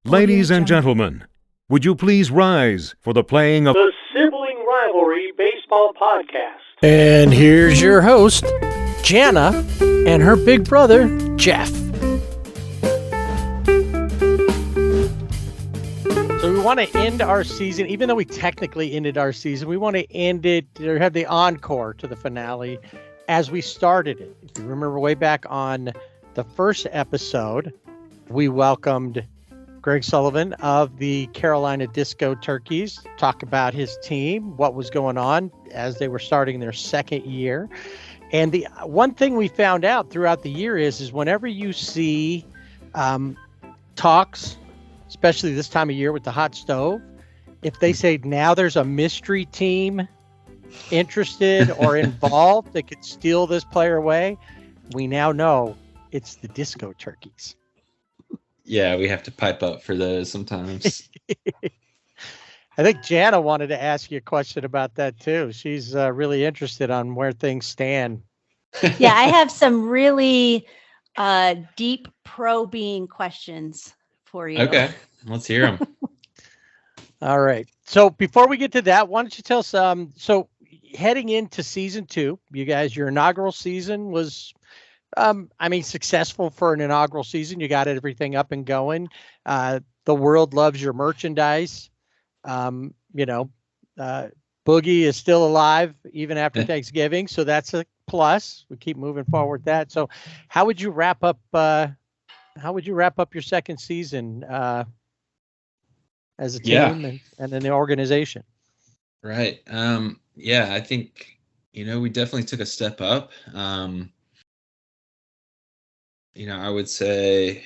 Ladies and gentlemen, would you please rise for the playing of the Sibling Rivalry Baseball Podcast. And here's your host, Jana, and her big brother, Jeff. So we want to end our season, even though we technically ended our season, we want to end it, or have the encore to the finale as we started it. If you remember way back on the first episode, we welcomed Greg Sullivan of the Carolina Disco Turkeys to talk about his team, what was going on as they were starting their second year. And the one thing we found out throughout the year is whenever you see talks, especially this time of year with the hot stove, if they say now there's a mystery team interested or involved that could steal this player away, we now know it's the Disco Turkeys. Yeah, we have to pipe up for those sometimes. I think Jana wanted to ask you a question about that too. She's really interested on where things stand. Yeah, I have some really deep probing questions for you. Okay, let's hear them. All right. So before we get to that, why don't you tell us, so heading into season 2, you guys, your inaugural season was, successful for an inaugural season. You got everything up and going. The world loves your merchandise. Boogie is still alive even after Thanksgiving. So that's a plus. We keep moving forward with that. So how would you wrap up your second season as a team and then the organization? Right. I think, we definitely took a step up. I would say,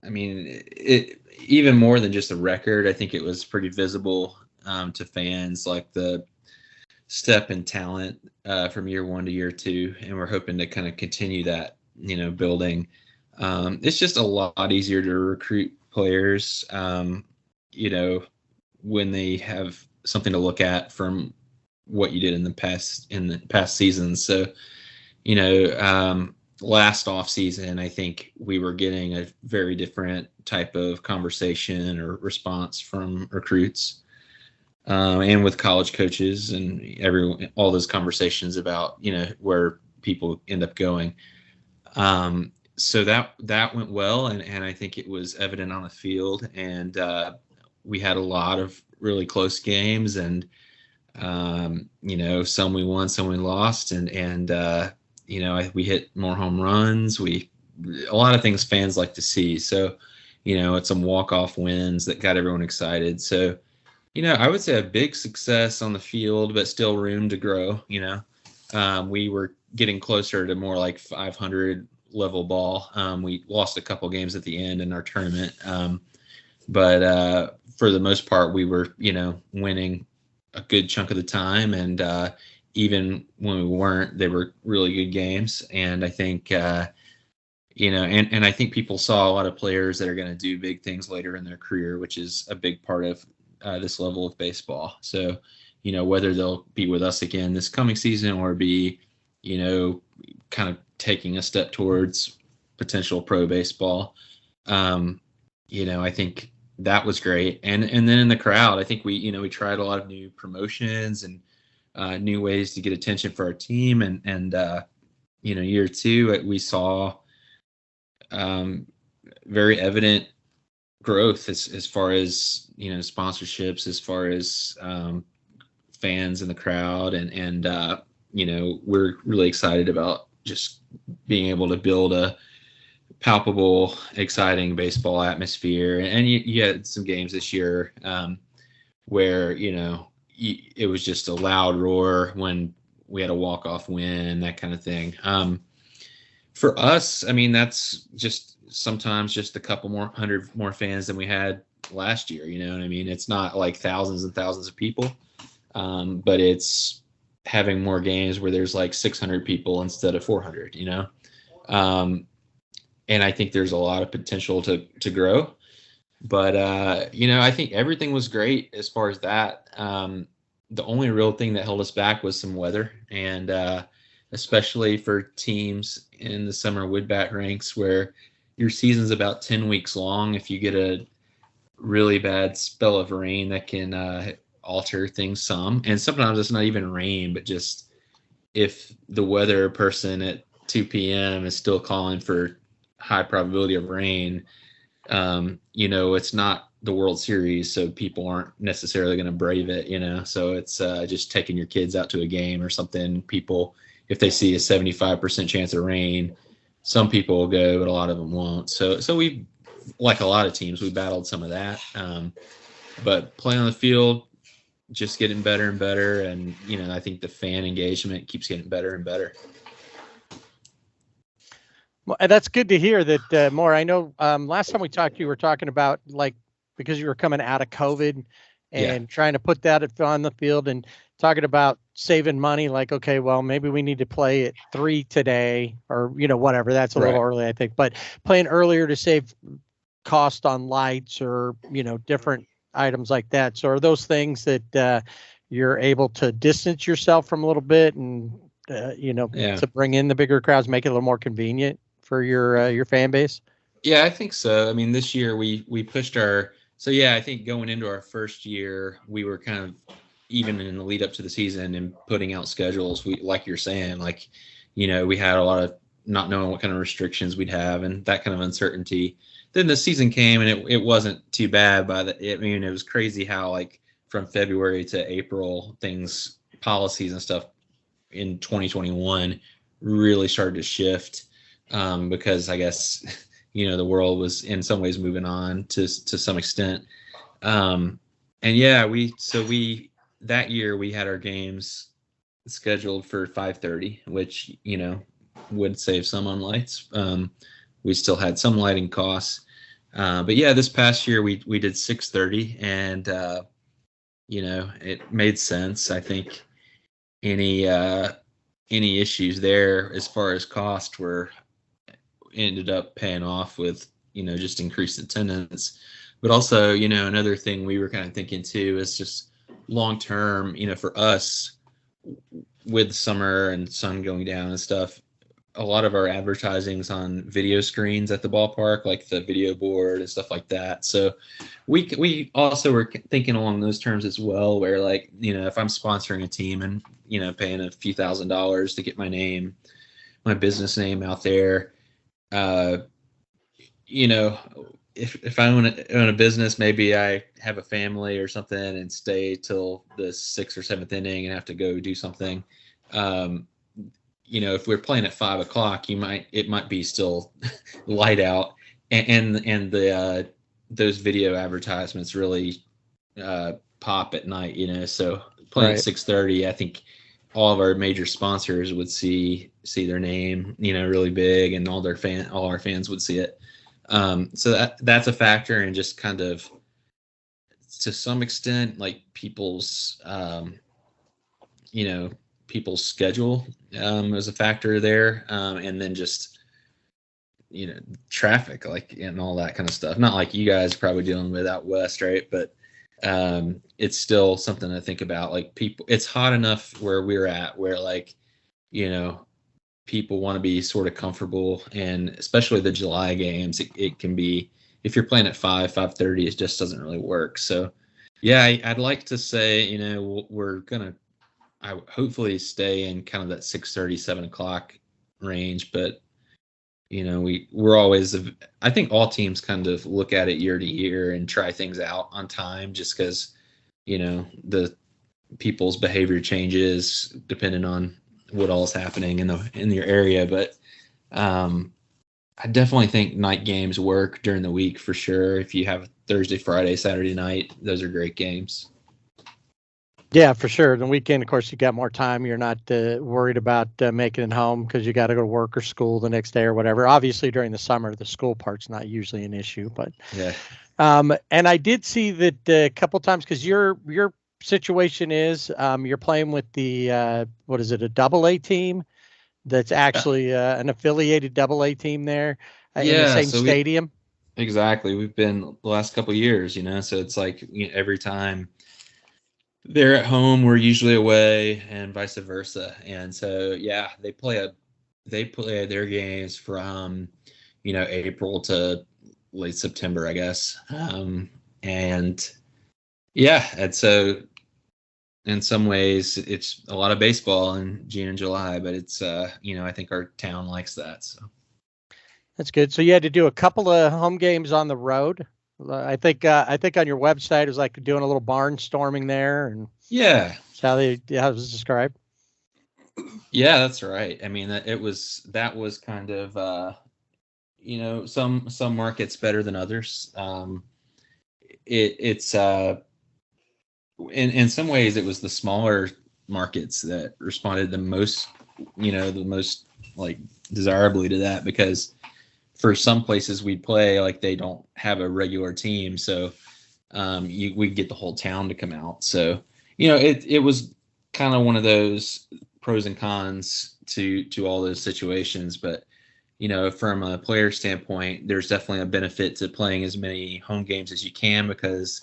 it even more than just a record. I think it was pretty visible to fans, like the step in talent from year 1 to year 2, and we're hoping to kind of continue that, building. It's just a lot easier to recruit players, when they have something to look at from what you did in the past seasons. So, last off season, I think we were getting a very different type of conversation or response from recruits, and with college coaches and all those conversations about, where people end up going. So that went well. And I think it was evident on the field, and we had a lot of really close games, and, some we won, some we lost. And we hit more home runs. A lot of things fans like to see. So, it's some walk-off wins that got everyone excited. So, I would say a big success on the field, but still room to grow. We were getting closer to more like 500 level ball. We lost a couple games at the end in our tournament. But for the most part, we were, winning a good chunk of the time. And even when we weren't, they were really good games. And I think, and I think people saw a lot of players that are going to do big things later in their career, which is a big part of this level of baseball. So, whether they'll be with us again this coming season or be, kind of taking a step towards potential pro baseball, I think that was great. And then in the crowd, I think we tried a lot of new promotions and new ways to get attention for our team. And year 2, we saw very evident growth as far as, sponsorships, as far as fans in the crowd. And we're really excited about just being able to build a palpable, exciting baseball atmosphere. And you had some games this year where, it was just a loud roar when we had a walk-off win, that kind of thing. For us, that's just sometimes just a couple more hundred more fans than we had last year. You know what I mean? It's not like thousands and thousands of people, but it's having more games where there's like 600 people instead of 400, and I think there's a lot of potential to grow. But, I think everything was great as far as that. The only real thing that held us back was some weather. And especially for teams in the summer wood bat ranks where your season's about 10 weeks long. If you get a really bad spell of rain, that can alter things some. And sometimes it's not even rain, but just if the weather person at 2 p.m. is still calling for high probability of rain, it's not the World Series, so people aren't necessarily going to brave it, so it's just taking your kids out to a game or something. People, if they see a 75% chance of rain, some people will go, but a lot of them won't. So we, like a lot of teams, we battled some of that. But playing on the field, just getting better and better. And, I think the fan engagement keeps getting better and better. Well, that's good to hear that more. I know last time we talked, you were talking about because you were coming out of COVID and trying to put that on the field and talking about saving money. Like, okay, well, maybe we need to play at 3 today or, whatever. That's a little early, I think. But playing earlier to save cost on lights or, different items like that. So are those things that you're able to distance yourself from a little bit and, to bring in the bigger crowds, make it a little more convenient for your fan base? Yeah, I think so. I mean, this year we pushed I think going into our first year, we were kind of even in the lead up to the season and putting out schedules. We, like you're saying, we had a lot of not knowing what kind of restrictions we'd have and that kind of uncertainty. Then the season came and it wasn't too bad it was crazy how from February to April, policies and stuff in 2021 really started to shift because I guess, the world was in some ways moving on to some extent. That year we had our games scheduled for 5:30, which, would save some on lights. We still had some lighting costs. But this past year we did 6:30 and, it made sense. I think any issues there as far as cost ended up paying off with, just increased attendance. But also, another thing we were kind of thinking too is just long term, for us with summer and sun going down and stuff, a lot of our advertising's on video screens at the ballpark, like the video board and stuff like that. So we also were thinking along those terms as well, where if I'm sponsoring a team and, paying a few $1,000s to get my business name out there, if I own a business, maybe I have a family or something and stay till the 6th or 7th inning and have to go do something. If we're playing at 5 o'clock, it might be still light out, and the those video advertisements really pop at night. So playing at 6:30, I think all of our major sponsors would see their name, really big, and all our fans would see it. So that's a factor, and just kind of to some extent, people's people's schedule is a factor there, and then just traffic and all that kind of stuff. Not like you guys are probably dealing with out west, right? But it's still something to think about. People, it's hot enough where we're at where people want to be sort of comfortable, and especially the July games, it can be, if you're playing at 5:30, it just doesn't really work. So I'd like to say, we're gonna hopefully stay in kind of that 6:30, 7 o'clock range, but we're always, I think all teams kind of look at it year to year and try things out on time, just because the people's behavior changes depending on what all is happening in your area. But I definitely think night games work during the week for sure. If you have Thursday, Friday, Saturday night, those are great games. Yeah, for sure. The weekend, of course, you got more time. You're not worried about making it home because you got to go to work or school the next day or whatever. Obviously, during the summer, the school part's not usually an issue. But and I did see that a couple times, because your situation is you're playing with the what is it, a AA team that's actually an affiliated AA team there in the same stadium. Exactly. We've been the last couple of years, so it's every time they're at home, we're usually away, and vice versa. And so, yeah, they play their games from, April to late September, I guess. And yeah, and so in some ways it's a lot of baseball in June and July, but it's, I think our town likes that. So That's good. So you had to do a couple of home games on the road. I think on your website it was like doing a little barnstorming there, and yeah, how it was described. Yeah, that's right. I mean, that was kind of, some markets better than others. It's in some ways it was the smaller markets that responded the most, the most like desirably to that, because for some places we'd play, like they don't have a regular team, so we get the whole town to come out. So it was kind of one of those pros and cons to all those situations. But from a player standpoint, there's definitely a benefit to playing as many home games as you can, because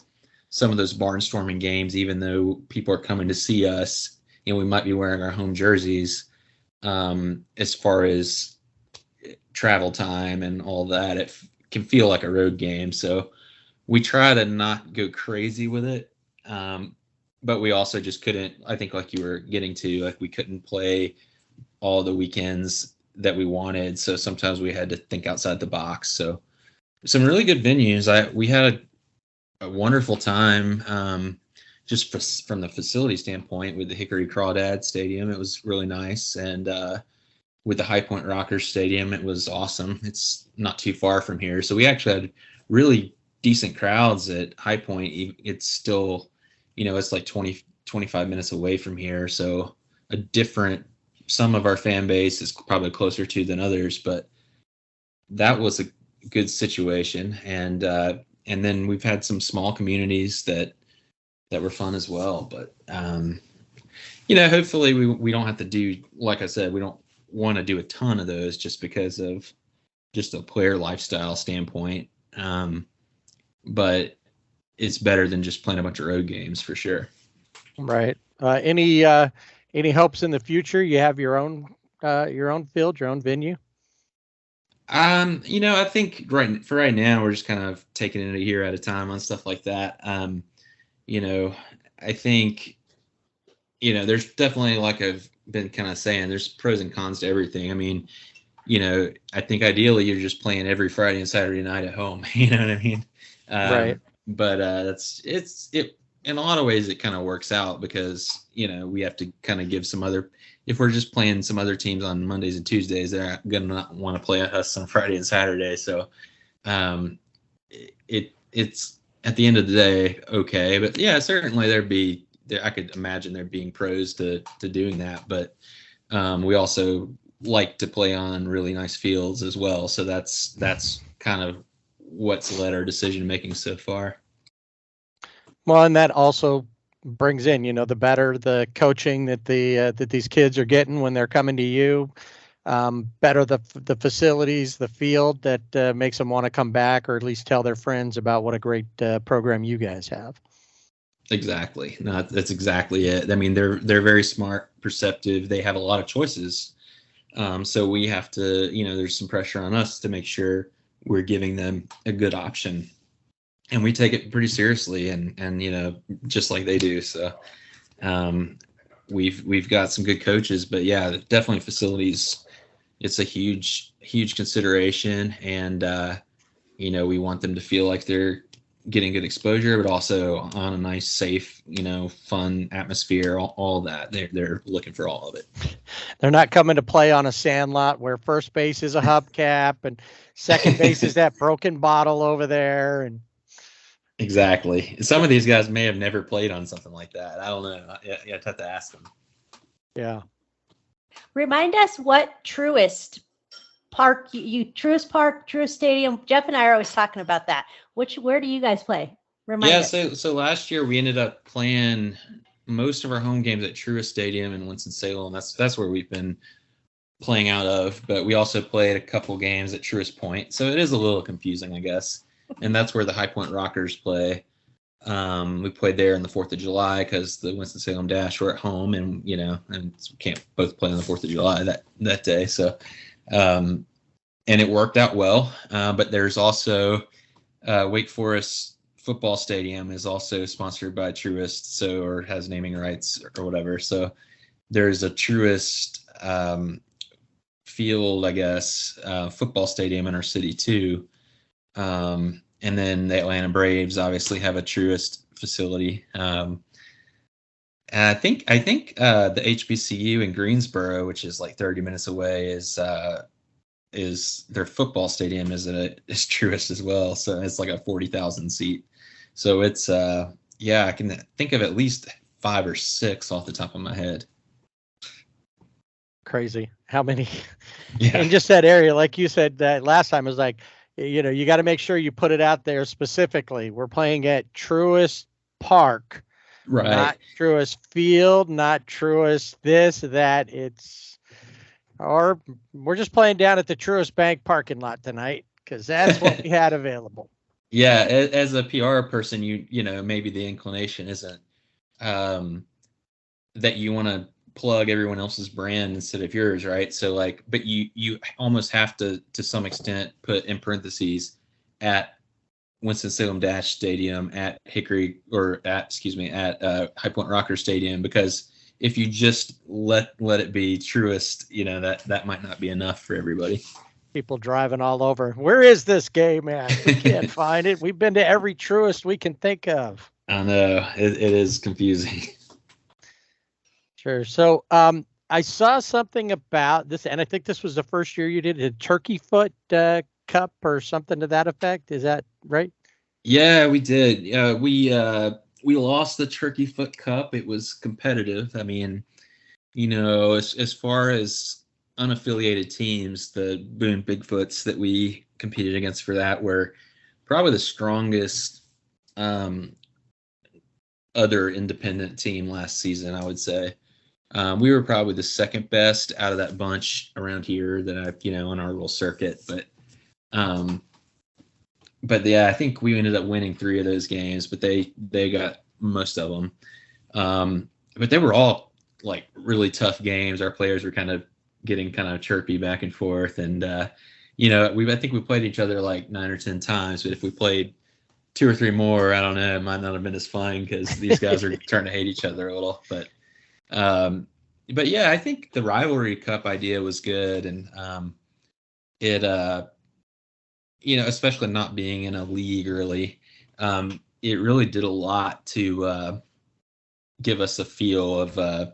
some of those barnstorming games, even though people are coming to see us and we might be wearing our home jerseys, as far as travel time and all that, it can feel like a road game. So we try to not go crazy with it. But we also just couldn't, I think like you were getting to, like we couldn't play all the weekends that we wanted. So sometimes we had to think outside the box. So some really good venues. We had a wonderful time, just from the facility standpoint, with the Hickory Crawdad Stadium. It was really nice. And with the High Point Rockers Stadium, it was awesome. It's not too far from here. So we actually had really decent crowds at High Point. It's still, it's like 20, 25 minutes away from here. So some of our fan base is probably closer to than others, but that was a good situation. And then we've had some small communities that were fun as well. But, hopefully we don't have to do, like I said, we don't want to do a ton of those just because of just a player lifestyle standpoint. But it's better than just playing a bunch of road games for sure. Right. Any hopes in the future? You have your own field, your own venue? I think right now we're just kind of taking it a year at a time on stuff like that. I think, there's definitely, like I've been kind of saying, there's pros and cons to everything. I mean, I think ideally you're just playing every Friday and Saturday night at home. You know what I mean? Right. But in a lot of ways it kind of works out, because we have to kind of give some other, if we're just playing some other teams on Mondays and Tuesdays, they're gonna want to play us on Friday and Saturday. So it's at the end of the day okay. But yeah, certainly I could imagine there being pros to doing that. But we also like to play on really nice fields as well. So that's kind of what's led our decision making so far. Well, and that also brings in, the better the coaching that these kids are getting when they're coming to you, better the facilities, the field, that makes them want to come back, or at least tell their friends about what a great program you guys have. Exactly. No, that's exactly it. I mean, they're very smart, perceptive. They have a lot of choices. So we have to, there's some pressure on us to make sure we're giving them a good option, and we take it pretty seriously, and just like they do. So we've got some good coaches, but yeah, definitely facilities. It's a huge consideration, and we want them to feel like they're getting good exposure, but also on a nice, safe, fun atmosphere, all that. They're looking for all of it. They're not coming to play on a sand lot where first base is a hubcap and second base is that broken bottle over there. And exactly. Some of these guys may have never played on something like that. I don't know. Yeah, I'd have to ask them. Yeah. Remind us what Truist Park, Truist Stadium. Jeff and I are always talking about that. Where do you guys play? Remind us. So last year we ended up playing most of our home games at Truist Stadium in Winston-Salem. That's where we've been playing out of. But we also played a couple games at Truist Point, so it is a little confusing, I guess. And that's where the High Point Rockers play. We played there on the 4th of July because the Winston-Salem Dash were at home, and and we can't both play on the 4th of July that day. So, and it worked out well. But there's also Wake Forest football stadium is also sponsored by Truist, or has naming rights or whatever. So there's a Truist field, I guess, football stadium in our city too. And then the Atlanta Braves obviously have a Truist facility. And I think the HBCU in Greensboro, which is like 30 minutes away, is their football stadium is Truist as well. So it's like a 40,000 seat. So it's I can think of at least 5 or 6 off the top of my head. Crazy. How many? Yeah. And just that area, like you said that last time, is like, you got to make sure you put it out there specifically. We're playing at Truist Park, Right. not Truist Field, not Truist this, that. Or we're just playing down at the Truist Bank parking lot tonight because that's what we had available. Yeah, as a PR person, maybe the inclination isn't that you want to plug everyone else's brand instead of yours, right? So but you almost have to some extent put in parentheses at Winston-Salem Dash Stadium, at Hickory, or at High Point Rocker Stadium, because if you just let it be Truist, that might not be enough for everybody. People driving all over. Where is this game at? We can't find it. We've been to every Truist we can think of. I know it is confusing. Sure. So I saw something about this, and I think this was the first year you did a Turkey Foot Cup or something to that effect. Is that right? Yeah, we did. We lost the Turkey Foot Cup. It was competitive. I mean, as far as unaffiliated teams, the Boone Bigfoots that we competed against for that were probably the strongest other independent team last season, I would say. We were probably the second best out of that bunch around here that on our little circuit. But yeah, I think we ended up winning 3 of those games, but they got most of them. But they were all like really tough games. Our players were getting kind of chirpy back and forth. And, I think we played each other like 9 or 10 times, but if we played 2 or 3 more, I don't know, it might not have been as fun because these guys are starting to hate each other a little. But yeah, I think the Rivalry Cup idea was good. And it, especially not being in a league early, it really did a lot to give us a feel of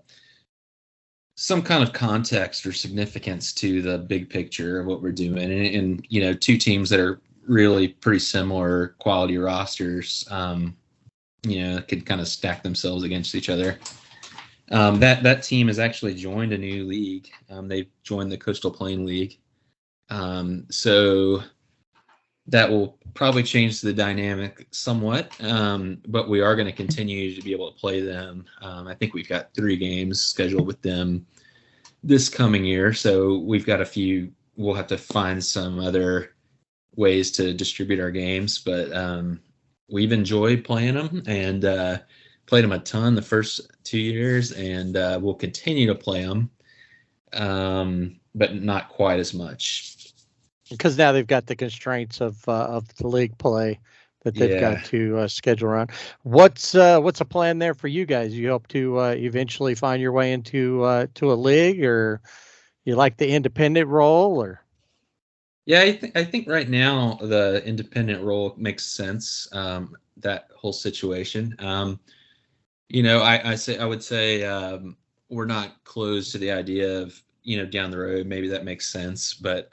some kind of context or significance to the big picture of what we're doing. And 2 teams that are really pretty similar quality rosters, could kind of stack themselves against each other. That team has actually joined a new league. They've joined the Coastal Plain League. So that will probably change the dynamic somewhat, but we are going to continue to be able to play them. I think we've got 3 games scheduled with them this coming year, so we've got a few. We'll have to find some other ways to distribute our games, but we've enjoyed playing them and played them a ton the first 2 years, and we'll continue to play them, but not quite as much. Because now they've got the constraints of the league play that they've got to schedule around. What's a plan there for you guys? You hope to eventually find your way into to a league, or you like the independent role, or? Yeah, I think right now the independent role makes sense. That whole situation. I would say we're not closed to the idea of down the road maybe that makes sense, but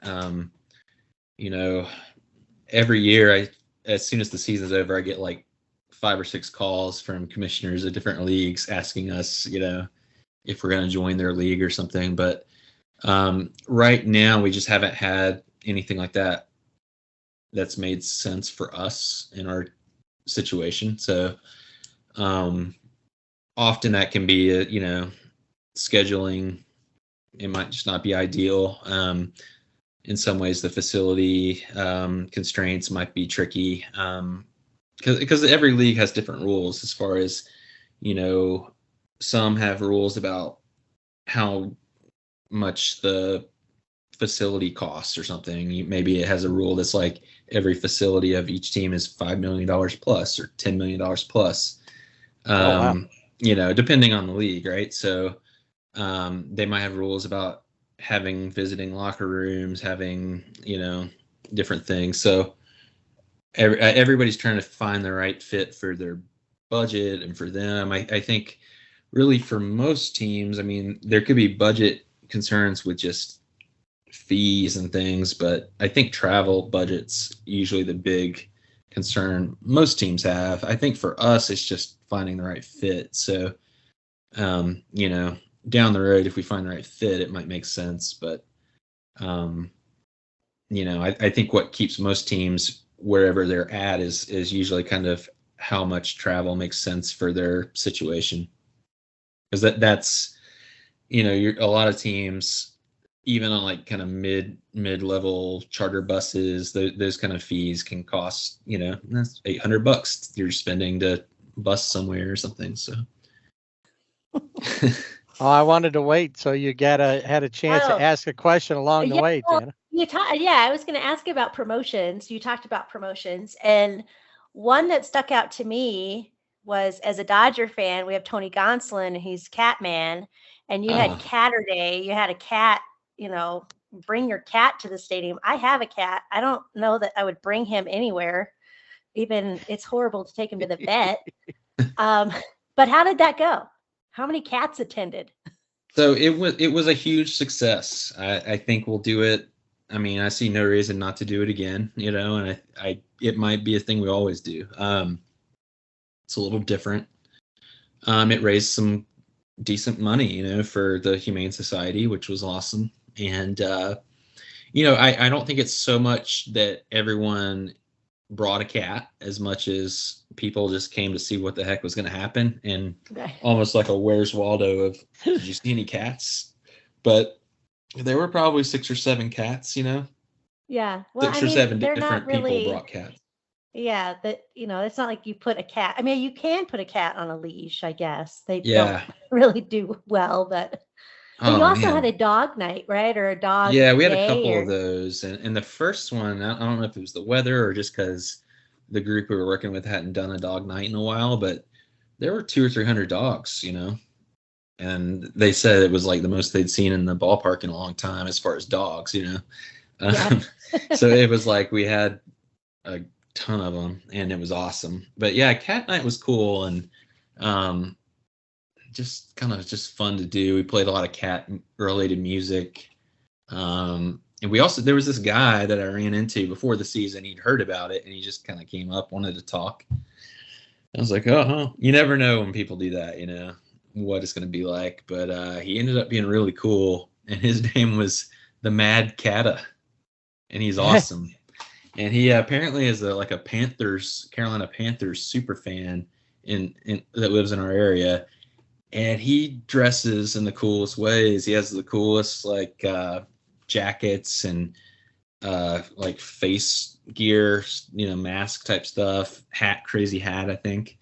every year as soon as the season's over, I get like 5 or 6 calls from commissioners of different leagues asking us, if we're going to join their league or something. But right now we just haven't had anything like that that's made sense for us in our situation. So often that can be, scheduling. It might just not be ideal. In some ways, the facility constraints might be tricky because every league has different rules as far as, some have rules about how much the facility costs or something. Maybe it has a rule that's like every facility of each team is $5 million plus or $10 million plus. Wow. Depending on the league, right? So they might have rules about having visiting locker rooms, having, different things. So everybody's trying to find the right fit for their budget and for them. I think really for most teams, I mean, there could be budget concerns with just fees and things, but I think travel budget's usually the big concern most teams have. I think for us, it's just finding the right fit. So, down the road, if we find the right fit, it might make sense. But, I think what keeps most teams wherever they're at is usually kind of how much travel makes sense for their situation. Because that's, a lot of teams, even on like kind of mid-level charter buses, those kind of fees can cost, that's $800 you're spending to bus somewhere or something. So. Oh, I wanted to wait, so you had a chance to ask a question along the way, Dana. I was going to ask you about promotions. You talked about promotions, and one that stuck out to me was, as a Dodger fan, we have Tony Gonsolin, he's Catman, and you had Catterday. You had a cat, bring your cat to the stadium. I have a cat. I don't know that I would bring him anywhere. Even it's horrible to take him to the vet. But how did that go? How many cats attended? So it was a huge success. I think we'll do it. I mean, I see no reason not to do it again, and it might be a thing we always do. It's a little different. It raised some decent money, for the Humane Society, which was awesome. And, I don't think it's so much that everyone brought a cat as much as people just came to see what the heck was going to happen. And almost like a Where's Waldo of, did you see any cats? But there were probably 6 or 7 cats, Yeah. Well, 6 or 7 they're different not really, people brought cats. Yeah, it's not like you put a cat. I mean, you can put a cat on a leash, I guess. They don't really do well, but you also had a dog night, right? Or a dog Yeah, we had a day, couple of those. And the first one, I don't know if it was the weather or just because the group we were working with hadn't done a dog night in a while, but there were 200 or 300 dogs, and they said it was like the most they'd seen in the ballpark in a long time as far as dogs, Yeah. So it was like we had a ton of them and it was awesome. But yeah, cat night was cool and just kind of just fun to do. We played a lot of cat related music. And we also, there was this guy that I ran into before the season. He'd heard about it and he just kind of came up, wanted to talk. I was like, you never know when people do that, what it's going to be like. But he ended up being really cool. And his name was the Mad Catta. And he's awesome. And he apparently is a Carolina Panthers super fan that lives in our area. And he dresses in the coolest ways. He has the coolest jackets and like face gear, mask type stuff, crazy hat, I think.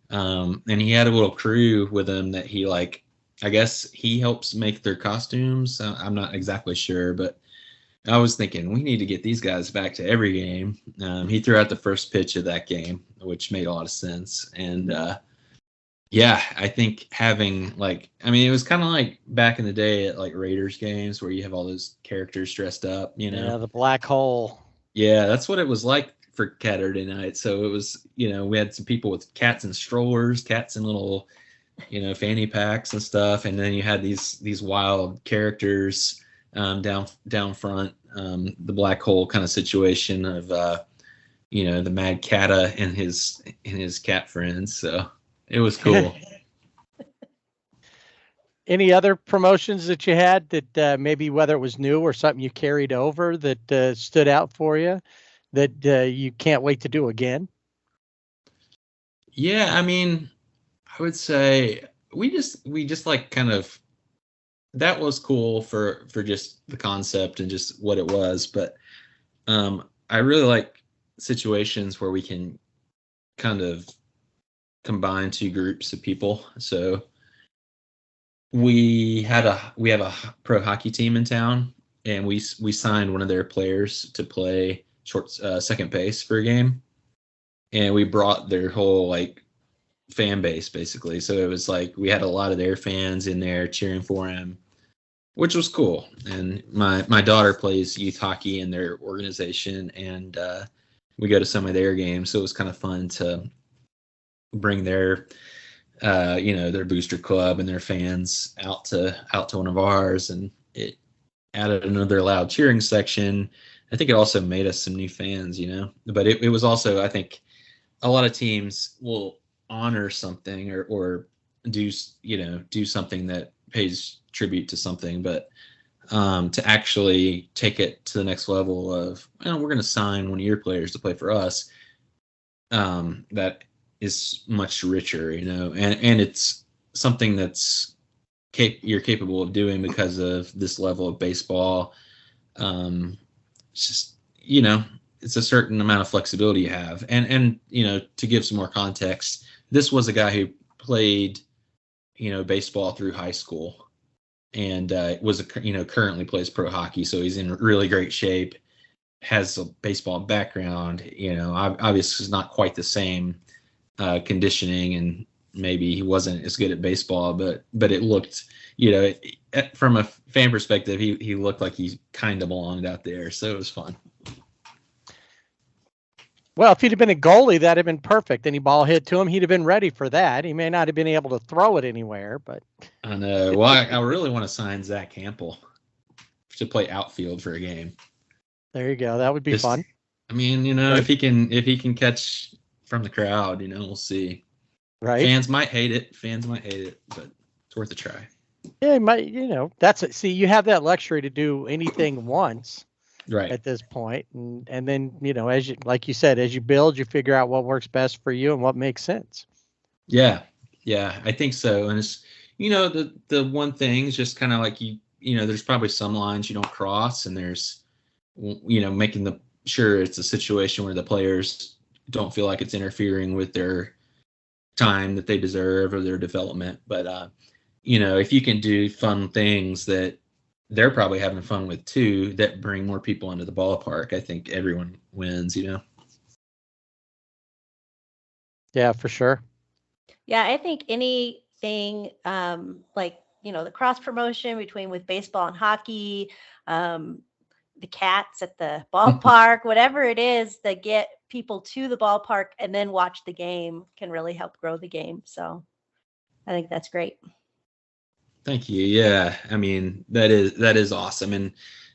And he had a little crew with him that he I guess he helps make their costumes. I'm not exactly sure, but I was thinking we need to get these guys back to every game. He threw out the first pitch of that game, which made a lot of sense. And I think having it was kind of like back in the day at Raiders games where you have all those characters dressed up, Yeah, the black hole. Yeah, that's what it was like for Saturday night. So it was, we had some people with cats and strollers, cats and little, fanny packs and stuff. And then you had these wild characters down front, the black hole kind of situation of the Mad Catta and his cat friends. So it was cool. Any other promotions that you had that maybe whether it was new or something you carried over that stood out for you that you can't wait to do again? Yeah, I mean, I would say we just kind of, that was cool for just the concept and just what it was. But I really like situations where we can kind of combine two groups of people. So we have a pro hockey team in town, and we signed one of their players to play second base for a game, and we brought their whole like fan base basically. So it was like we had a lot of their fans in there cheering for him, which was cool. And my daughter plays youth hockey in their organization, and we go to some of their games, so it was kind of fun to bring their their booster club and their fans out to one of ours, and it added another loud cheering section. I think it also made us some new fans, but it was also, I think a lot of teams will honor something or do something that pays tribute to something, but to actually take it to the next level of, we're going to sign one of your players to play for us, that is much richer, and it's something that's you're capable of doing because of this level of baseball. It's just, it's a certain amount of flexibility you have. And to give some more context, this was a guy who played, baseball through high school, and currently plays pro hockey. So he's in really great shape, has a baseball background, obviously it's not quite the same conditioning, and maybe he wasn't as good at baseball, but it looked, from a fan perspective, he looked like he kind of belonged out there. So it was fun. Well, if he'd have been a goalie, that'd have been perfect. Any ball hit to him, he'd have been ready for that. He may not have been able to throw it anywhere, but I know. Well, I really want to sign Zach Campbell to play outfield for a game. There you go. That would be fun. I mean, if he can catch from the crowd, we'll see. Right. Fans might hate it, but it's worth a try. Yeah, it might, that's it. See, you have that luxury to do anything once. Right. At this point. And then, as you, like you said, as you build, you figure out what works best for you and what makes sense. Yeah. Yeah, I think so. And it's, the one thing is just kind of like, there's probably some lines you don't cross, and there's, making sure it's a situation where the players don't feel like it's interfering with their time that they deserve or their development. But, if you can do fun things that they're probably having fun with too, that bring more people into the ballpark, I think everyone wins, Yeah, for sure. Yeah, I think anything like, the cross promotion with baseball and hockey, the cats at the ballpark, whatever it is that get people to the ballpark and then watch the game can really help grow the game. So I think that's great. Thank you. Yeah. I mean, that is awesome. And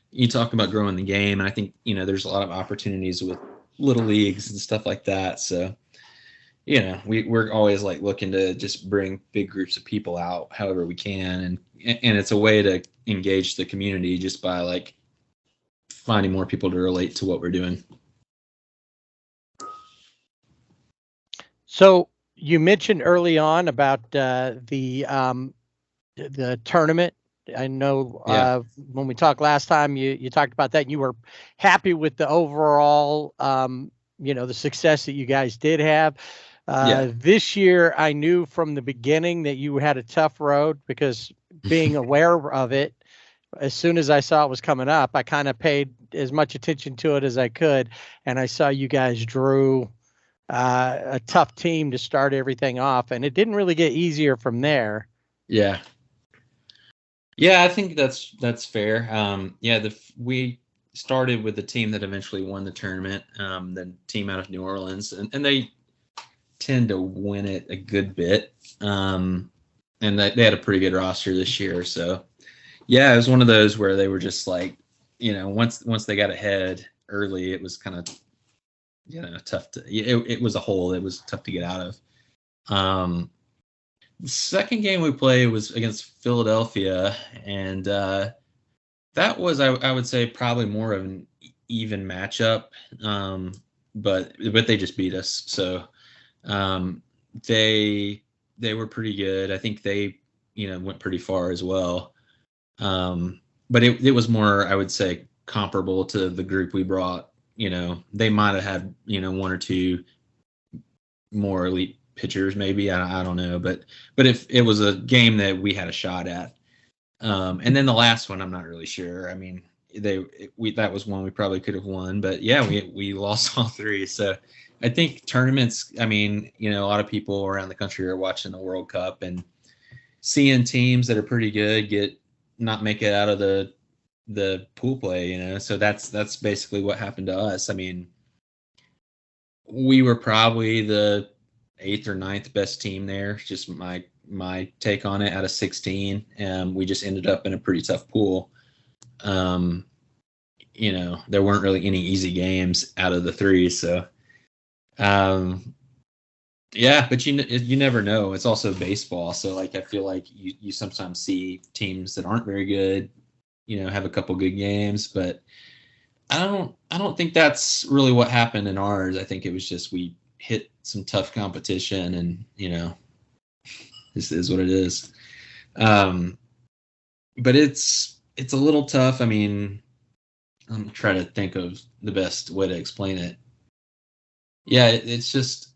you talk about growing the game, and I think, there's a lot of opportunities with little leagues and stuff like that. So, we're always like looking to just bring big groups of people out however we can. And it's a way to engage the community just by like finding more people to relate to what we're doing. So you mentioned early on about the tournament. I know when we talked last time, you talked about that, and you were happy with the overall, the success that you guys did have. This year, I knew from the beginning that you had a tough road, because being aware of it, as soon as I saw it was coming up, I kind of paid as much attention to it as I could. And I saw you guys drew a tough team to start everything off, and it didn't really get easier from there. Yeah. Yeah, I think that's fair. We started with the team that eventually won the tournament, the team out of New Orleans, and they tend to win it a good bit. And they had a pretty good roster this year. So, yeah, it was one of those where they were just like, once they got ahead early, it was kind of, tough to. It was a hole that was tough to get out of. The second game we played was against Philadelphia, and that was, I would say, probably more of an even matchup, but they just beat us. So they were pretty good. I think they went pretty far as well, but it was more, I would say, comparable to the group we brought. They might have had one or two more elite pitchers, maybe. I don't know, but if it was a game that we had a shot at, and then the last one, I'm not really sure. I mean, that was one we probably could have won, but yeah, we lost all three. So I think tournaments. I mean, a lot of people around the country are watching the World Cup and seeing teams that are pretty good not make it out of the pool play. So that's basically what happened to us. I mean, we were probably the 8th or 9th best team there. Just my take on it out of 16. We just ended up in a pretty tough pool. There weren't really any easy games out of the three. So, yeah, but you never know. It's also baseball. So like, I feel like you sometimes see teams that aren't very good, have a couple good games, but I don't think that's really what happened in ours. I think it was just we hit some tough competition, and this is what it is. But it's a little tough. I mean, I'm trying to think of the best way to explain it. Yeah, it's just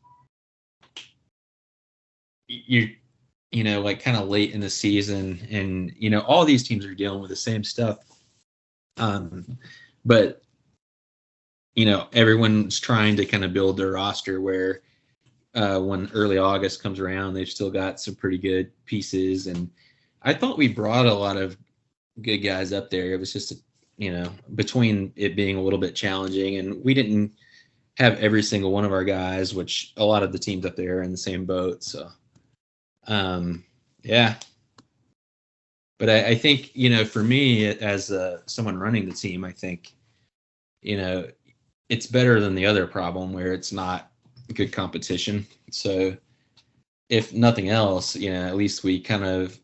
like kind of late in the season, and all these teams are dealing with the same stuff. But everyone's trying to kind of build their roster where when early August comes around, they've still got some pretty good pieces. And I thought we brought a lot of good guys up there. It was just, between it being a little bit challenging, and we didn't have every single one of our guys, which a lot of the teams up there are in the same boat. So, yeah. But I think, for me as someone running the team, I think, it's better than the other problem where it's not good competition. So if nothing else, at least we kind of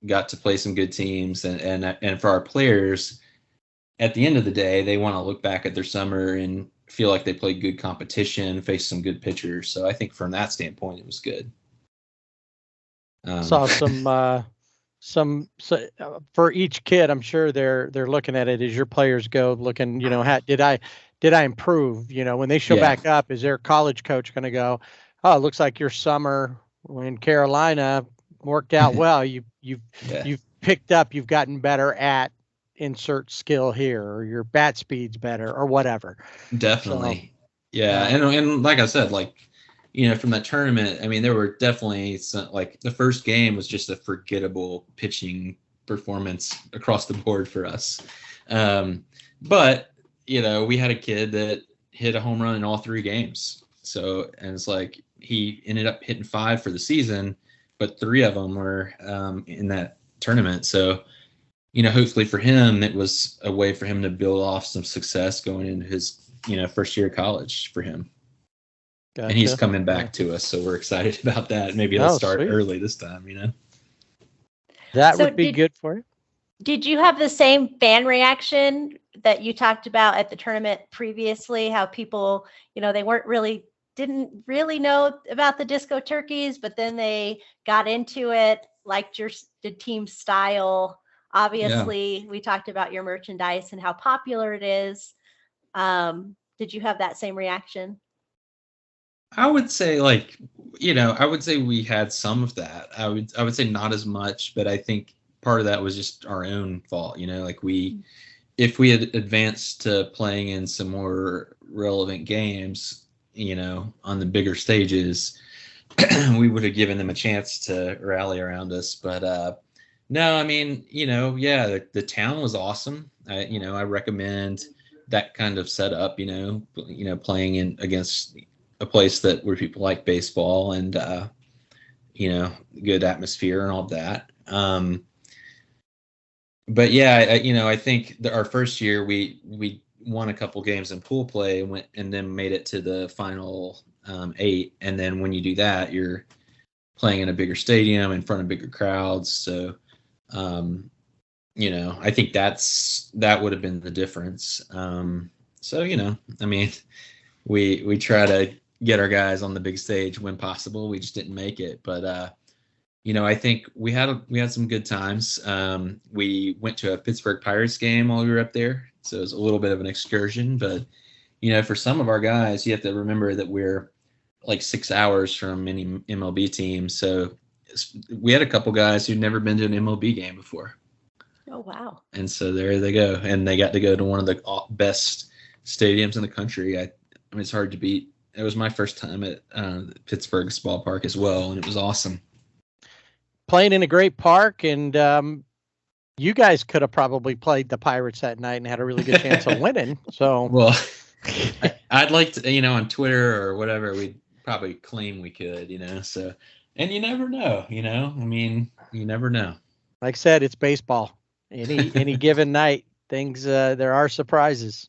got to play some good teams, and for our players, at the end of the day, they want to look back at their summer and feel like they played good competition, faced some good pitchers. So I think from that standpoint, it was good. Saw some for each kid. I'm sure they're looking at it as your players go, looking, did I improve? When they show back up, is their college coach going to go, oh, it looks like your summer in Carolina worked out well. You've picked up, you've gotten better at insert skill here, or your bat speed's better, or whatever. Definitely. So, yeah. And like I said, like, from that tournament, I mean, there were definitely some, like, the first game was just a forgettable pitching performance across the board for us. But, we had a kid that hit a home run in all 3 games. So, and it's like, he ended up hitting 5 for the season, but 3 of them were in that tournament. So, hopefully for him, it was a way for him to build off some success going into his, first year of college for him. Gotcha. And he's coming back to us, so we're excited about that. Maybe he'll start early this time, That would be good for you. Did you have the same fan reaction that you talked about at the tournament previously? How people, they didn't really know about the disco turkeys, but then they got into it, liked the team style. Obviously, we talked about your merchandise and how popular it is. Did you have that same reaction? I would say, I would say we had some of that. I would say not as much, but I think part of that was just our own fault. If we had advanced to playing in some more relevant games, on the bigger stages, we would have given them a chance to rally around us. But no, I mean, the town was awesome. I recommend that kind of setup. Playing in against a place where people like baseball, and good atmosphere and all that. But yeah, I think our first year we won a couple games in pool play and then made it to the final 8. And then when you do that, you're playing in a bigger stadium in front of bigger crowds. So, I think that would have been the difference. So, I mean, we try to get our guys on the big stage when possible. We just didn't make it, but I think we had some good times. We went to a Pittsburgh Pirates game while we were up there, so it was a little bit of an excursion. But for some of our guys, you have to remember that we're like 6 hours from any MLB team. So we had a couple guys who'd never been to an MLB game before. Oh, wow. And so there they go. And they got to go to one of the best stadiums in the country. I mean, it's hard to beat. It was my first time at Pittsburgh's ballpark as well, and it was awesome. Playing in a great park, and you guys could have probably played the Pirates that night and had a really good chance of winning. So, well, I'd like to, on Twitter or whatever, we'd probably claim we could, So, and you never know, I mean, you never know. Like I said, it's baseball. Any given night, things there are surprises.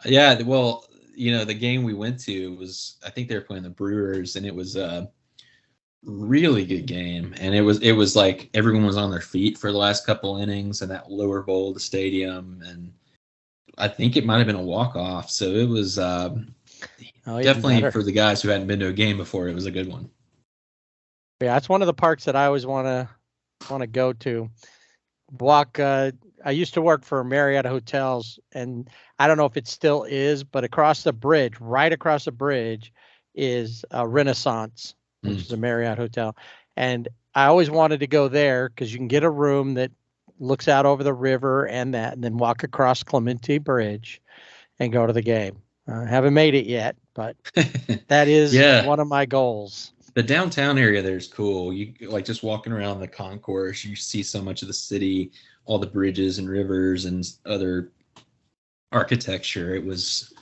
Yeah, well, the game we went to was, I think they were playing the Brewers, and it was a really good game. And it was like everyone was on their feet for the last couple innings in that lower bowl of the stadium, and I think it might have been a walk-off. So it was definitely for the guys who hadn't been to a game before. It was a good one. Yeah, it's one of the parks that I always want to go to. I used to work for Marriott Hotels, and I don't know if it still is, but right across the bridge is a Renaissance, which is a Marriott hotel. And I always wanted to go there because you can get a room that looks out over the river and then walk across Clementi Bridge and go to the game. Haven't made it yet, but that is one of my goals. The downtown area there is cool. You like just walking around the concourse, you see so much of the city, all the bridges and rivers and other architecture. It was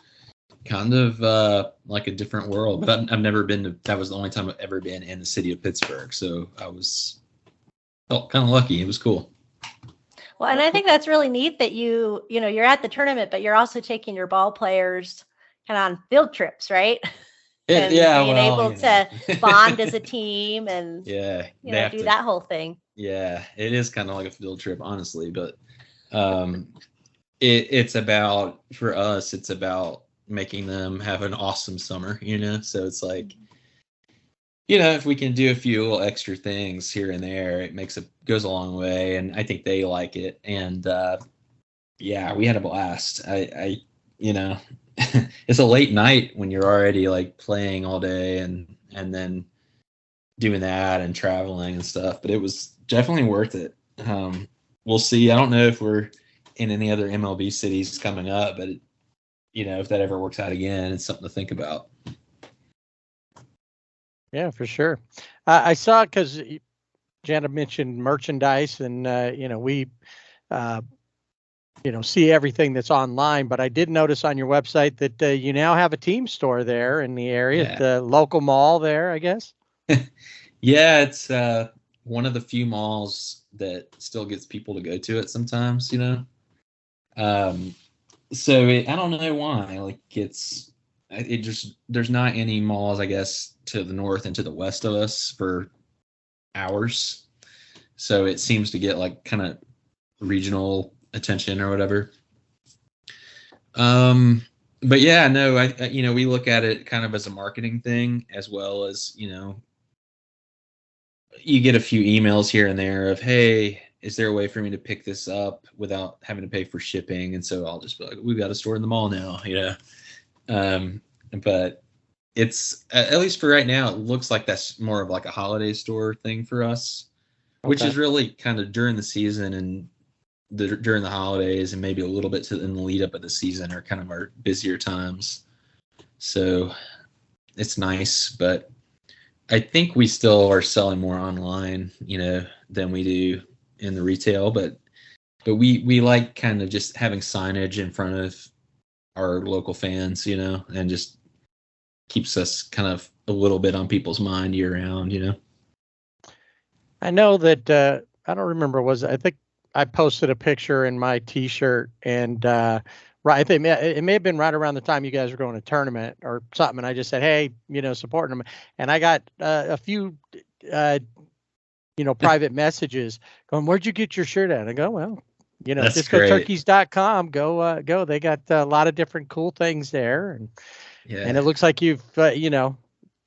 kind of like a different world, but I've never been to, that was the only time I've ever been in the city of Pittsburgh. So I felt kind of lucky. It was cool. Well, and I think that's really neat that you're at the tournament, but you're also taking your ball players kind of on field trips, right? And being able to bond as a team and do that whole thing. Yeah, it is kind of like a field trip, honestly. But it's about, for us, it's about making them have an awesome summer, So it's like, if we can do a few little extra things here and there, it goes a long way. And I think they like it. And we had a blast. I it's a late night when you're already like playing all day and then doing that and traveling and stuff, but it was definitely worth it. We'll see. I don't know if we're in any other MLB cities coming up, but if that ever works out again, it's something to think about. Yeah, for sure. I saw, because Jana mentioned merchandise, and we see everything that's online, but I did notice on your website that you now have a team store there in the area, at the local mall there, I guess. Yeah, it's one of the few malls that still gets people to go to it sometimes, So I don't know why. Like there's not any malls, I guess, to the north and to the west of us for hours. So it seems to get like kind of regional attention or whatever. But yeah, no, I we look at it kind of as a marketing thing, as well as, you get a few emails here and there of, hey, is there a way for me to pick this up without having to pay for shipping? And so I'll just be like, we've got a store in the mall now, but it's, at least for right now, it looks like that's more of like a holiday store thing for us, which is really kind of during the season and during the holidays, and maybe a little bit in the lead up of the season are kind of our busier times. So it's nice, but I think we still are selling more online, than we do in the retail, but we like kind of just having signage in front of our local fans, and just keeps us kind of a little bit on people's mind year round, I know that, I don't remember, I think I posted a picture in my t-shirt, and I think it may have been right around the time you guys were going to tournament or something. And I just said, hey, supporting them. And I got a few, private messages going, where'd you get your shirt at? I go, well, DiscoTurkeys.com, go. They got a lot of different cool things there. And it looks like you've, different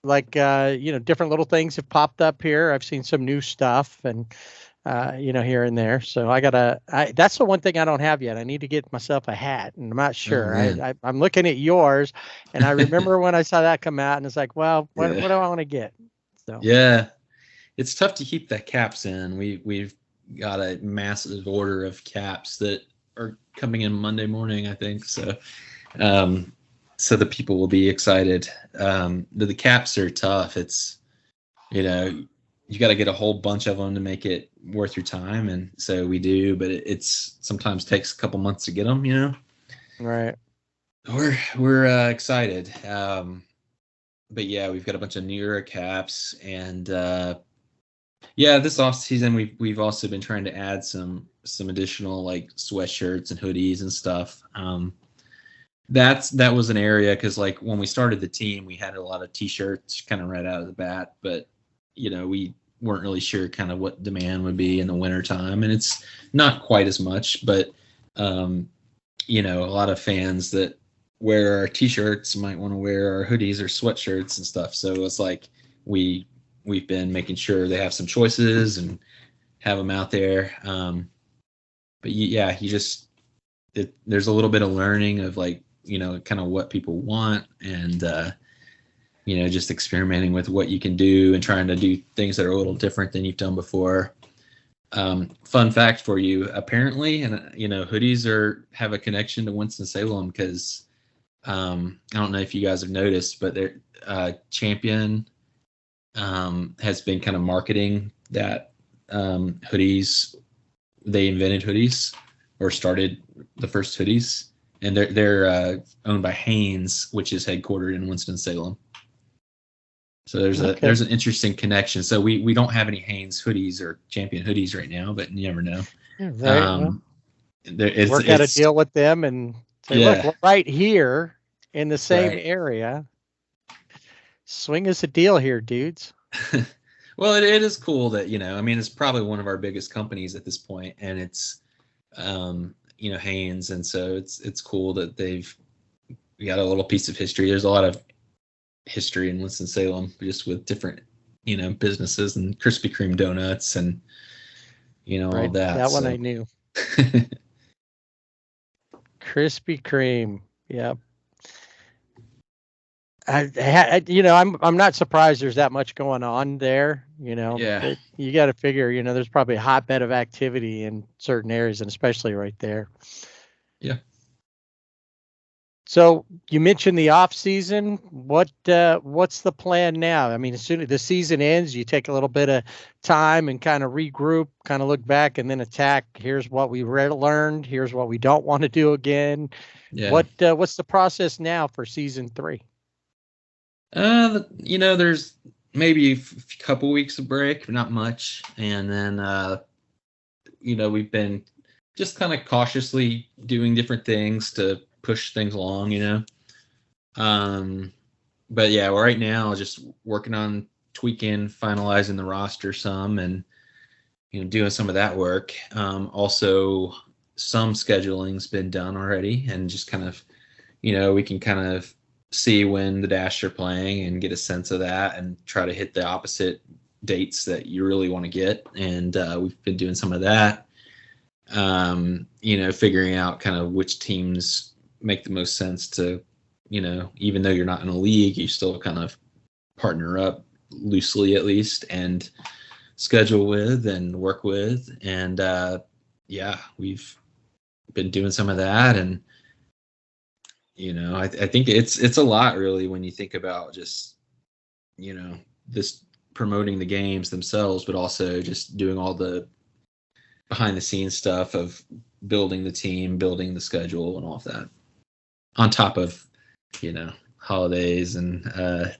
little things have popped up here. I've seen some new stuff, and here and there. So that's the one thing I don't have yet. I need to get myself a hat, and I'm not sure. I'm looking at yours, and I remember when I saw that come out, and it's like, well, what do I want to get? So yeah, it's tough to keep the caps in. We've got a massive order of caps that are coming in Monday morning, I think. So, so the people will be excited. The caps are tough. It's, you got to get a whole bunch of them to make it worth your time. And so we do, but it's sometimes takes a couple months to get them, Right. We're excited. But yeah, we've got a bunch of New Era caps, and this off season we've also been trying to add some additional like sweatshirts and hoodies and stuff. That was an area, because like when we started the team, we had a lot of t-shirts kind of right out of the bat, but we weren't really sure kind of what demand would be in the winter time, and it's not quite as much, but a lot of fans that wear our t-shirts might want to wear our hoodies or sweatshirts and stuff. So it's like we've been making sure they have some choices and have them out there. But there's a little bit of learning of like, kind of what people want, and just experimenting with what you can do and trying to do things that are a little different than you've done before. Fun fact for you, apparently, and hoodies have a connection to Winston-Salem, because I don't know if you guys have noticed, but their Champion has been kind of marketing that hoodies. They invented hoodies, or started the first hoodies, and they're owned by Hanes, which is headquartered in Winston-Salem. So there's an interesting connection. So we don't have any Hanes hoodies or Champion hoodies right now, but you never know. Right. Work out a deal with them and say, look, we're right here in the same area. Swing us a deal here, dudes. Well, it is cool that, it's probably one of our biggest companies at this point, and it's, Hanes. And so it's cool that we got a little piece of history. There's a lot of history in Winston-Salem, just with different, businesses and Krispy Kreme donuts and, all that. That one I knew. Krispy Kreme. Yep. I'm not surprised there's that much going on there. Yeah. You got to figure, there's probably a hotbed of activity in certain areas, and especially right there. Yeah. So you mentioned the off season. What's the plan now? I mean, as soon as the season ends, you take a little bit of time and kind of regroup, kind of look back, and then attack. Here's what we learned. Here's what we don't want to do again. Yeah. What's the process now for season 3? There's maybe a couple weeks of break, not much, and then we've been just kind of cautiously doing different things to push things along, but yeah, right now just working on tweaking, finalizing the roster some, and doing some of that work. Also, some scheduling's been done already, and just kind of we can kind of see when the Dash are playing and get a sense of that, and try to hit the opposite dates that you really want to get. And we've been doing some of that, figuring out kind of which teams make the most sense to, even though you're not in a league, you still kind of partner up loosely at least, and schedule with and work with. And we've been doing some of that. And I think it's a lot, really, when you think about just this promoting the games themselves, but also just doing all the behind the scenes stuff of building the team, building the schedule, and all of that, on top of holidays and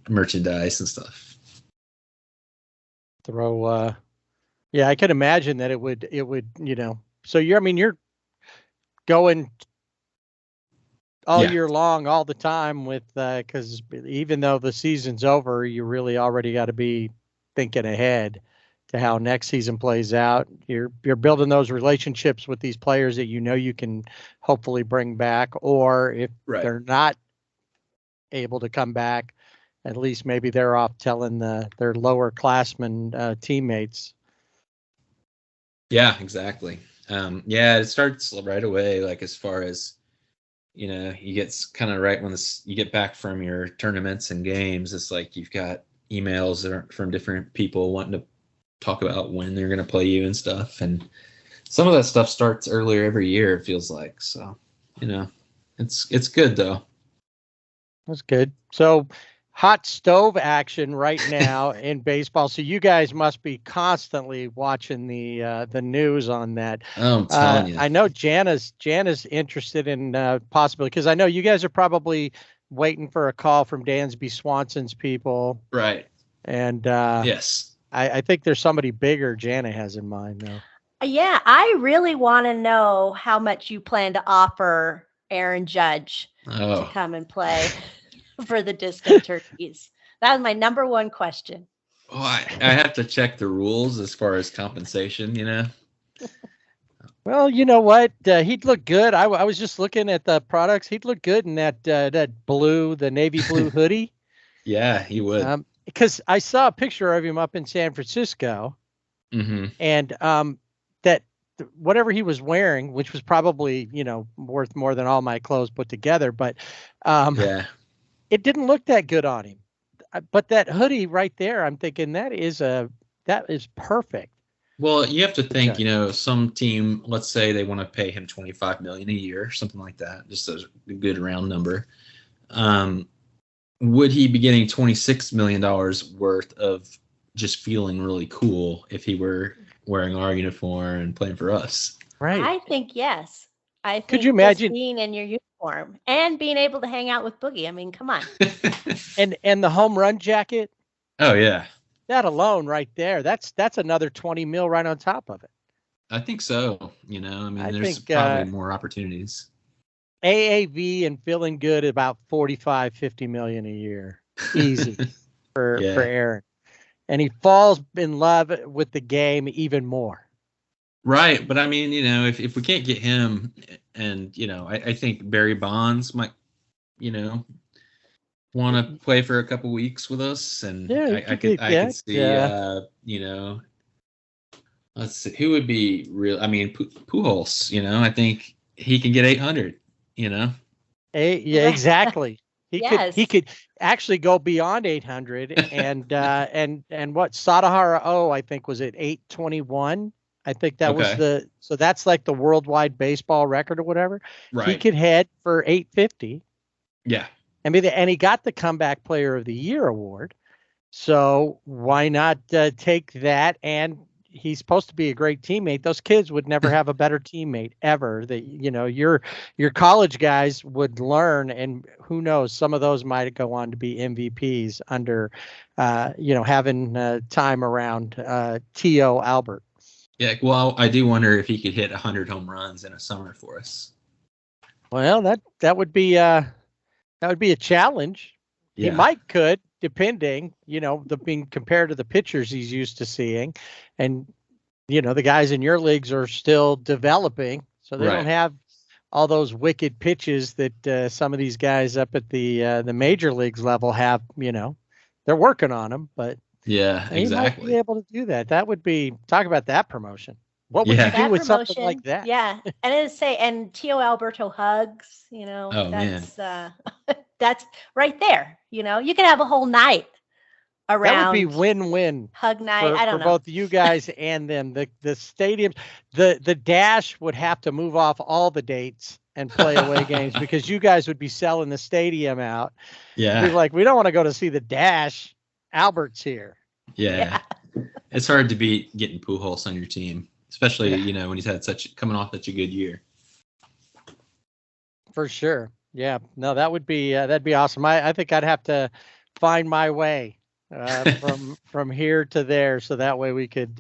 merchandise and stuff. I could imagine that it would so you're going all year long, all the time, with because even though the season's over, you really already got to be thinking ahead to how next season plays out. You're building those relationships with these players that you can hopefully bring back, or if they're not able to come back, at least maybe they're off telling their lower classmen teammates. Yeah, exactly. Yeah, it starts right away. Like as far as you get kind of right when you get back from your tournaments and games. It's like you've got emails that are from different people wanting to talk about when they're going to play you and stuff. And some of that stuff starts earlier every year. It feels like so. It's good though. That's good. So hot stove action right now in baseball. So you guys must be constantly watching the news on that. Oh, I'm telling you. I know Jana's interested in possibly, because I know you guys are probably waiting for a call from Dansby Swanson's people. Right. And yes, I think there's somebody bigger Jana has in mind though. Yeah, I really want to know how much you plan to offer Aaron Judge to come and play for the Disco Turkeys. That was my number one question. Oh, I have to check the rules as far as compensation, Well, you know what? He'd look good. I was just looking at the products. He'd look good in that the navy blue hoodie. Yeah, he would. Because I saw a picture of him up in San Francisco, and that whatever he was wearing, which was probably worth more than all my clothes put together, but it didn't look that good on him. But that hoodie right there, I'm thinking that is perfect. Well, you have to think, some team, let's say they want to pay him $25 million a year, something like that, just a good round number. Would he be getting $26 million worth of just feeling really cool if he were wearing our uniform and playing for us? Right. I think yes. I think Could you imagine being in your uniform and being able to hang out with Boogie? I mean, come on. and the home run jacket? Oh yeah. That alone right there, that's another 20 mil right on top of it. I think so. I there's think, probably more opportunities. AAV and feeling good about 45-50 million a year. Easy for Aaron. And he falls in love with the game even more. Right. But if we can't get him and, I think Barry Bonds might, want to play for a couple weeks with us. And I could see, let's see, who would be real? Pujols, I think he can get 800, Yeah, exactly. He could actually go beyond 800 and what Sadahara I think was at 821. I think that was so that's like the worldwide baseball record or whatever. Right. He could head for 850. Yeah. And he got the Comeback Player of the Year award. So why not take that? And he's supposed to be a great teammate. Those kids would never have a better teammate ever. That your college guys would learn, and who knows, some of those might go on to be MVPs under having time around T.O. Albert. Yeah, well, I do wonder if he could hit 100 home runs in a summer for us. Well, that would be a challenge. Yeah. He could, depending, being compared to the pitchers he's used to seeing. And, the guys in your leagues are still developing. So they don't have all those wicked pitches that some of these guys up at the major leagues level have, they're working on them. But yeah, exactly. He might be able to do that. That would be, talk about that promotion. What would you do with something like that? Yeah. And Tio Alberto hugs, that's right there. You can have a whole night around. That would be win-win. Hug night. I don't know. For both you guys and them. The stadium, the Dash would have to move off all the dates and play away games because you guys would be selling the stadium out. Yeah. Be like, we don't want to go to see the Dash. Albert's here. Yeah. It's hard to beat getting Pujols on your team. Especially, when he's had coming off such a good year. For sure. Yeah. No, that'd be awesome. I think I'd have to find my way from here to there. So that way we could,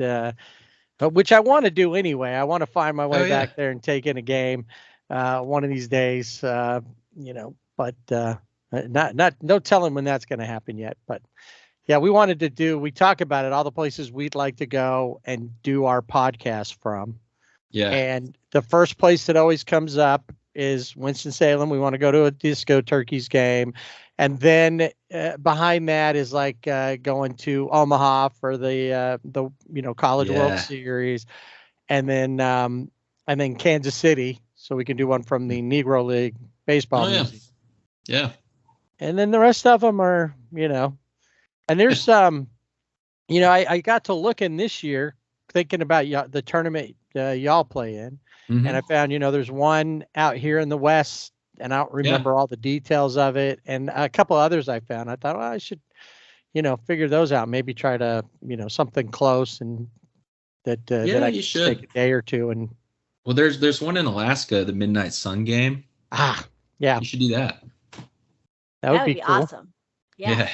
which I want to do anyway. I want to find my way back there and take in a game one of these days, but no telling when that's going to happen yet. But yeah, we talk about it, all the places we'd like to go and do our podcast from. Yeah. And the first place that always comes up is Winston-Salem. We want to go to a Disco Turkeys game. And then behind that is like going to Omaha for the College World Series. and then Kansas City, so we can do one from the Negro League Baseball Museum. Yeah. And then the rest of them are, and there's I got to looking this year thinking about the tournament y'all play in, and I found, there's one out here in the West, and I don't remember all the details of it, and a couple others I found. I thought, well, I should, figure those out, maybe try to, something close, and that I could take a day or two. And well, there's one in Alaska, the Midnight Sun game. Yeah, you should do that. That would be cool. Awesome. Yeah.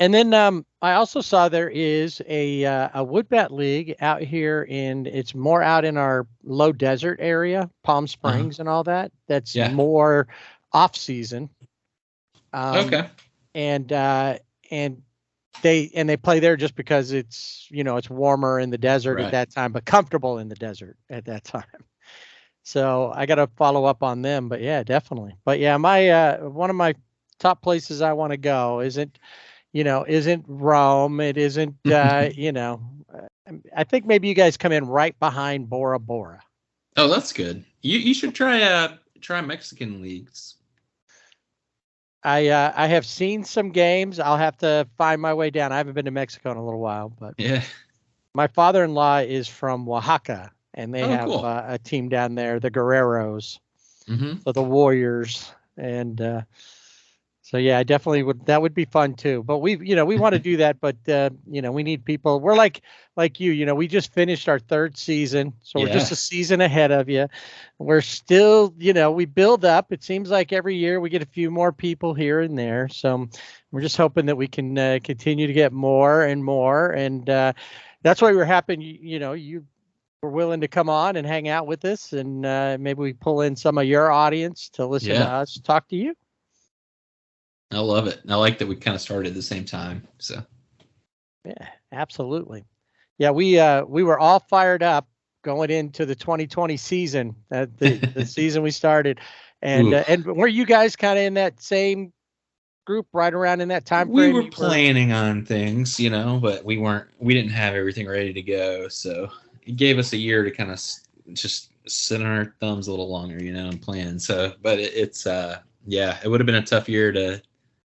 And then I also saw there is a wood bat league out here, and it's more out in our low desert area, Palm Springs and all that. That's more off season. Okay. And they play there just because it's it's warmer in the desert at that time, but comfortable in the desert at that time. So I got to follow up on them, but yeah, definitely. But yeah, my one of my top places I want to go isn't Rome. It isn't, I think maybe you guys come in right behind Bora Bora. Oh, that's good. You should try Mexican leagues. I have seen some games. I'll have to find my way down. I haven't been to Mexico in a little while, but my father-in-law is from Oaxaca, and they have a team down there, the Guerreros, so the Warriors, and so yeah, I definitely would. That would be fun too. But we want to do that, but we need people. We're like you. We just finished our third season, so we're just a season ahead of you. We're still, we build up. It seems like every year we get a few more people here and there. So we're just hoping that we can continue to get more and more. And that's why we're happy. You were willing to come on and hang out with us, and maybe we pull in some of your audience to listen to us talk to you. I love it. I like that we kind of started at the same time. So, yeah, absolutely. Yeah, we were all fired up going into the 2020 season, the season we started, and were you guys kind of in that same group right around in that time frame? We were planning on things, but we didn't have everything ready to go. So it gave us a year to kind of just sit on our thumbs a little longer, and plan. So, but it's it would have been a tough year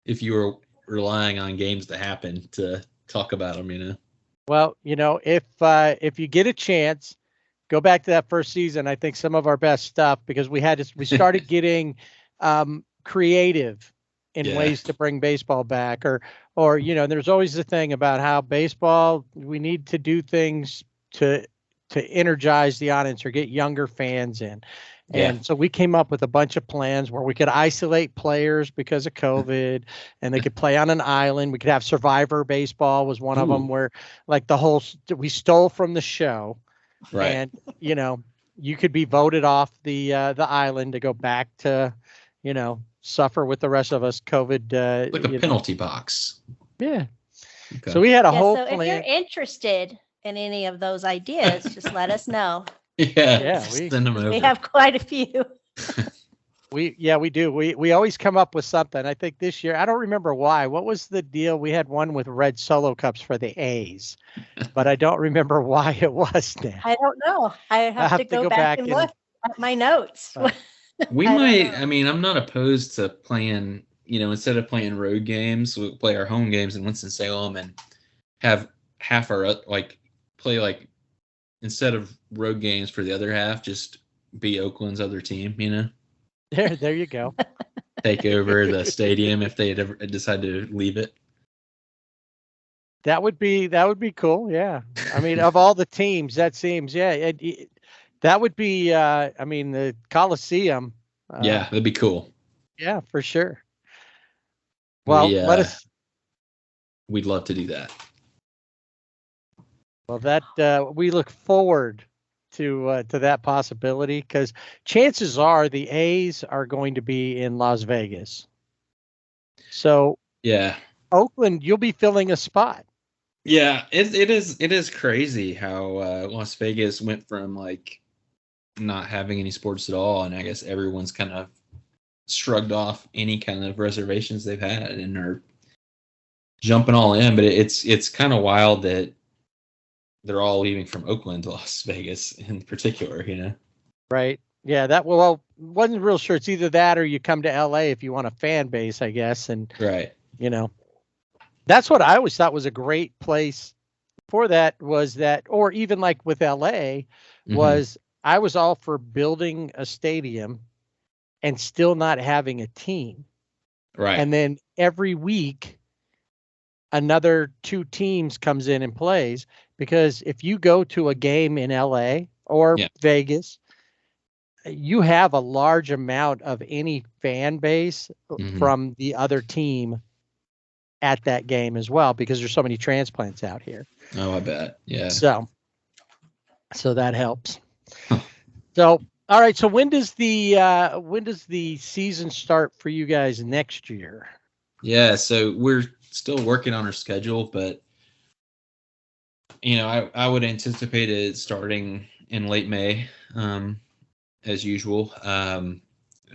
if you were relying on games to happen to talk about them, Well, if you get a chance, go back to that first season. I think some of our best stuff, because we started getting creative in ways to bring baseball back, or there's always the thing about how baseball, we need to do things to energize the audience or get younger fans in. And so we came up with a bunch of plans where we could isolate players because of COVID, and they could play on an island. We could have Survivor Baseball was one of them, where like we stole from the show, and you could be voted off the island to go back to, suffer with the rest of us COVID. Like a penalty box. Yeah. Okay. So we had a whole plan. If you're interested in any of those ideas, just let us know. Yeah, send them over. We have quite a few. We do. We always come up with something. I think this year, I don't remember why. What was the deal? We had one with red solo cups for the A's, but I don't remember why it was now. I don't know. I have to go back and look at my notes. We might. I mean, I'm not opposed to playing. Instead of playing road games, we'll play our home games in Winston-Salem and have half our play instead of road games for the other half, just be Oakland's other team, There you go. Take over the stadium if they had ever decided to leave it. That would be cool. Yeah. I mean, of all the teams, that seems, that would be, the Coliseum. That'd be cool. Yeah, for sure. Well, we'd love to do that. Well, that we look forward to that possibility, because chances are the A's are going to be in Las Vegas. So Oakland, you'll be filling a spot. Yeah, it is crazy how Las Vegas went from not having any sports at all, and I guess everyone's kind of shrugged off any kind of reservations they've had and are jumping all in. But it's kind of wild that they're all leaving from Oakland to Las Vegas in particular, Right. Yeah, that well, wasn't real sure. It's either that or you come to LA if you want a fan base, I guess. And Right. That's what I always thought was a great place for that, was that, or even like with LA, was I was all for building a stadium and still not having a team. Right. And then every week another 2 teams comes in and plays, because if you go to a game in LA or Vegas, you have a large amount of any fan base from the other team at that game as well, because there's so many transplants out here. Oh, I bet. Yeah. So that helps. So, all right. So when does the season start for you guys next year? Yeah. So we're still working on our schedule, but I would anticipate it starting in late May, as usual.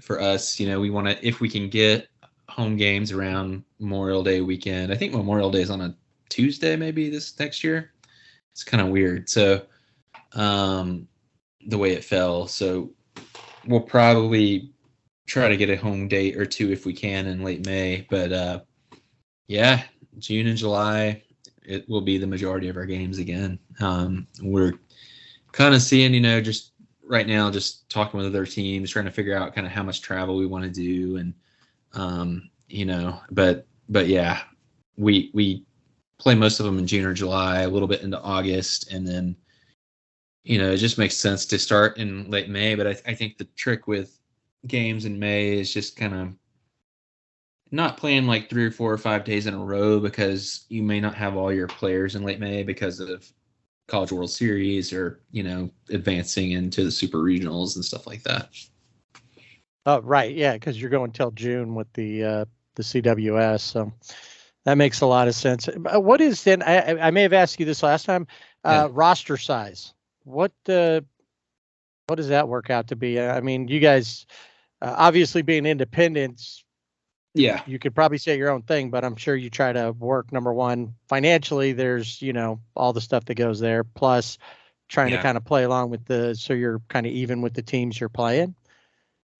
For us, we want to, if we can get home games around Memorial Day weekend. I think Memorial Day is on a Tuesday, maybe this next year. It's kind of weird. So, the way it fell. So we'll probably try to get a home date or 2 if we can in late May. But, June and July, it will be the majority of our games again. We're kind of seeing, just right now, just talking with other teams, trying to figure out kind of how much travel we want to do. And, but yeah, we play most of them in June or July, a little bit into August. And then, it just makes sense to start in late May. But I think the trick with games in May is just kind of not playing like 3 or 4 or 5 days in a row, because you may not have all your players in late May because of College World Series or, advancing into the super regionals and stuff like that. Oh, right. Yeah. Cause you're going till June with the CWS. So that makes a lot of sense. What is then, I may have asked you this last time, roster size. What does that work out to be? I mean, you guys, obviously being independents, you could probably say your own thing, but I'm sure you try to work, number one, financially. There's, all the stuff that goes there, plus trying to kind of play along with so you're kind of even with the teams you're playing.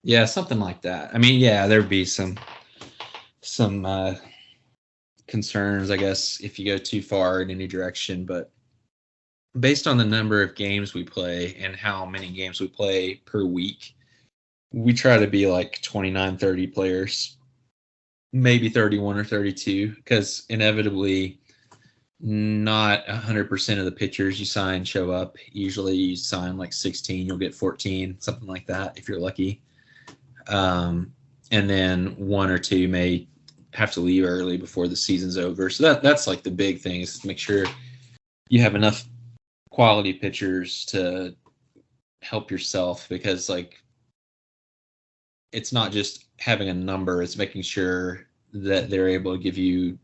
Yeah, something like that. I mean, there'd be some concerns, I guess, if you go too far in any direction. But based on the number of games we play and how many games we play per week, we try to be like 29, 30 players, maybe 31 or 32, because inevitably not 100% of the pitchers you sign show up. Usually you sign like 16, you'll get 14, something like that if you're lucky. And then 1 or 2 may have to leave early before the season's over. So that's like the big thing, is to make sure you have enough quality pitchers to help yourself, because like it's not just having a number, it's making sure that they're able to give you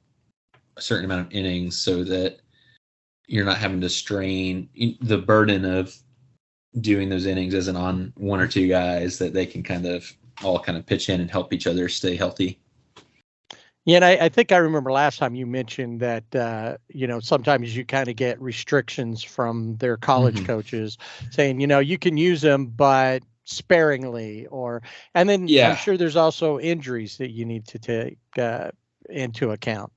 a certain amount of innings so that you're not having to strain. The burden of doing those innings isn't on 1 or 2 guys, that they can kind of all kind of pitch in and help each other stay healthy. Yeah, and I think I remember last time you mentioned that, sometimes you kind of get restrictions from their college coaches saying, you can use them, but sparingly, and then I'm sure there's also injuries that you need to take into account.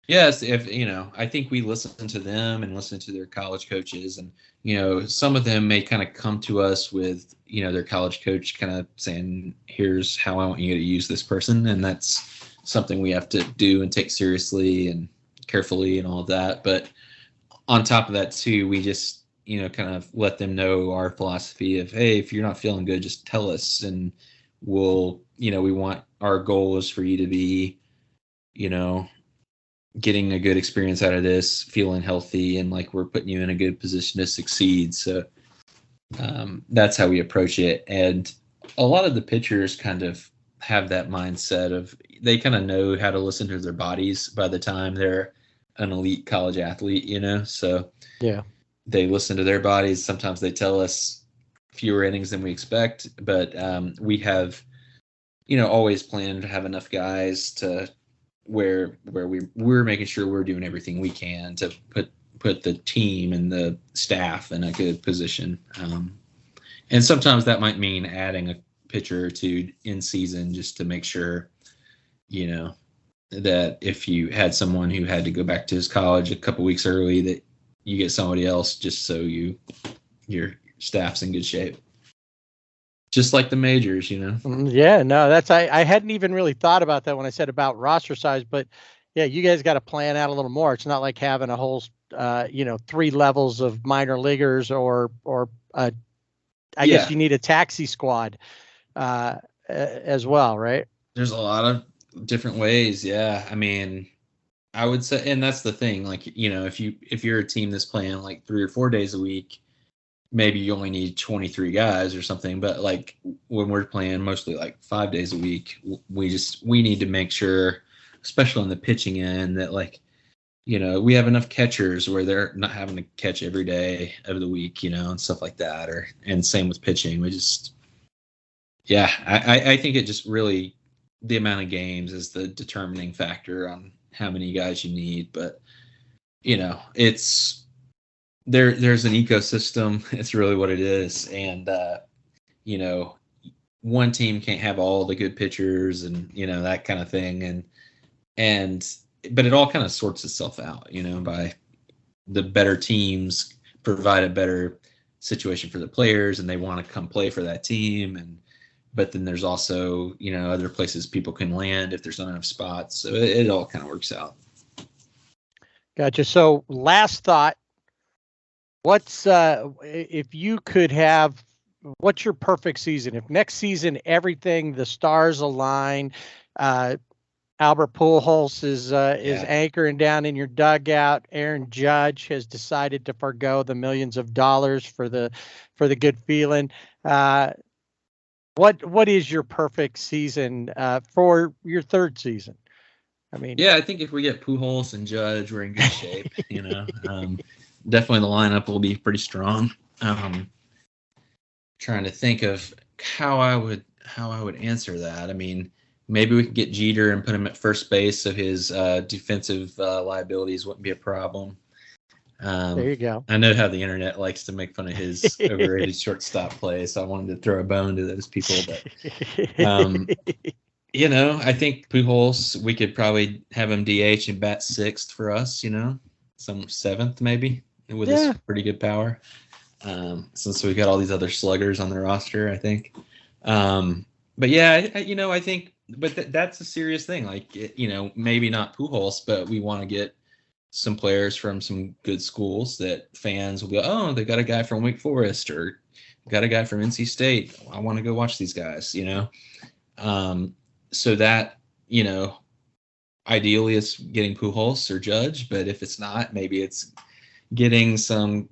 Yes, I think we listen to them and listen to their college coaches, and some of them may kind of come to us with their college coach kind of saying, here's how I want you to use this person, and that's something we have to do and take seriously and carefully and all of that. But on top of that too, we just kind of let them know our philosophy of, hey, if you're not feeling good, just tell us, and we'll we want, our goal is for you to be getting a good experience out of this, feeling healthy, and like we're putting you in a good position to succeed. So that's how we approach it. And a lot of the pitchers kind of have that mindset of, they kind of know how to listen to their bodies by the time they're an elite college athlete, so they listen to their bodies. Sometimes they tell us fewer innings than we expect, but we have always planned to have enough guys to where we're making sure we're doing everything we can to put put the team and the staff in a good position. And sometimes that might mean adding a pitcher or two in season just to make sure, you know, that if you had someone who had to go back to his college a couple weeks early, that you get somebody else just so your staff's in good shape. Just like the majors, you know? Yeah, no, I hadn't even really thought about that when I said about roster size, but yeah, you guys got to plan out a little more. It's not like having a whole, 3 levels of minor leaguers or I guess you need a taxi squad as well, right? There's a lot of different ways. Yeah. I mean, I would say, and that's the thing, like, you know, if you're a team that's playing like 3 or 4 days a week, maybe you only need 23 guys or something. But like when we're playing mostly like 5 days a week, we need to make sure, especially on the pitching end, that like, you know, we have enough catchers where they're not having to catch every day of the week, you know, and stuff like that. And same with pitching. I think it just really, the amount of games is the determining factor on how many guys you need. But, you know, there's an ecosystem. It's really what it is. And, you know, one team can't have all the good pitchers and, you know, that kind of thing. But it all kind of sorts itself out, you know, by the better teams provide a better situation for the players and they want to come play for that team. But then there's also, you know, other places people can land if there's not enough spots. So it all kind of works out. Gotcha. So last thought, if you could have, what's your perfect season? If next season, the stars align, Albert Pujols is anchoring down in your dugout. Aaron Judge has decided to forgo the millions of dollars for the good feeling. What is your perfect season for your third season? I mean, yeah, I think if we get Pujols and Judge, we're in good shape. You know, definitely the lineup will be pretty strong. Trying to think of how I would answer that. I mean, maybe we could get Jeter and put him at first base, so his defensive liabilities wouldn't be a problem. There you go. I know how the internet likes to make fun of his overrated shortstop play, so I wanted to throw a bone to those people. But, you know, I think Pujols, we could probably have him DH and bat 6th for us, you know, some 7th maybe, with his pretty good power. Since we got all these other sluggers on the roster, I think. But yeah, I think, but that's a serious thing. Like, you know, maybe not Pujols, but we want to get some players from some good schools that fans will go, oh, they got a guy from Wake Forest or got a guy from NC State. I want to go watch these guys, you know? So that, you know, ideally it's getting Pujols or Judge, but if it's not, maybe it's getting some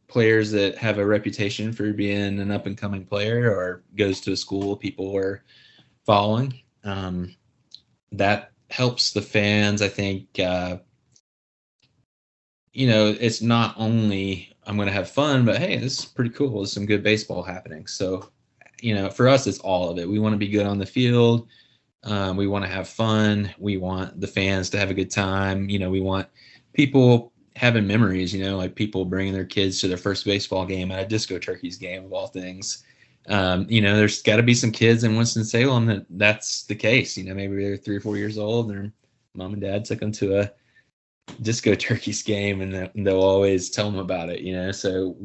players that have a reputation for being an up and coming player or goes to a school people are following. That helps the fans. I think, you know, it's not only I'm going to have fun, but hey, this is pretty cool. There's some good baseball happening. So, you know, for us, it's all of it. We want to be good on the field. We want to have fun. We want the fans to have a good time. You know, we want people having memories, you know, like people bringing their kids to their first baseball game at a Disco Turkeys game of all things. You know, there's got to be some kids in Winston-Salem that's the case. You know, maybe they're 3 or 4 years old and their mom and dad took them to a Disco Turkeys game and they'll always tell them about it, you know. So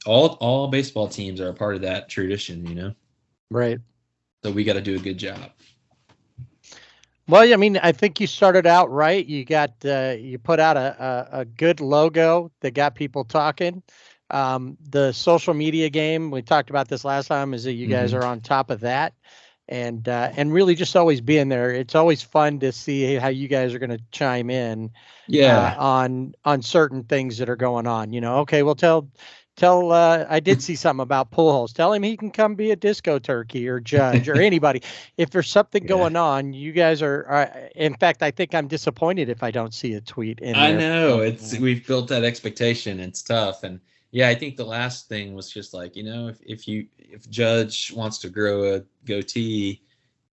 all baseball teams are a part of that tradition, you know. Right. So we got to do a good job. Well, I mean, I think you started out right. You got you put out a good logo that got people talking. The social media game, we talked about this last time, is that you guys are on top of that, and really just always being there. It's always fun to see how you guys are going to chime in, on certain things that are going on. You know, okay, well, tell. I did see something about Pujols. Tell him he can come be a Disco Turkey or Judge or anybody. If there's something going on, you guys are. In fact, I think I'm disappointed if I don't see a tweet in there. I know we've built that expectation. It's tough, and yeah, I think the last thing was just like, you know, if Judge wants to grow a goatee,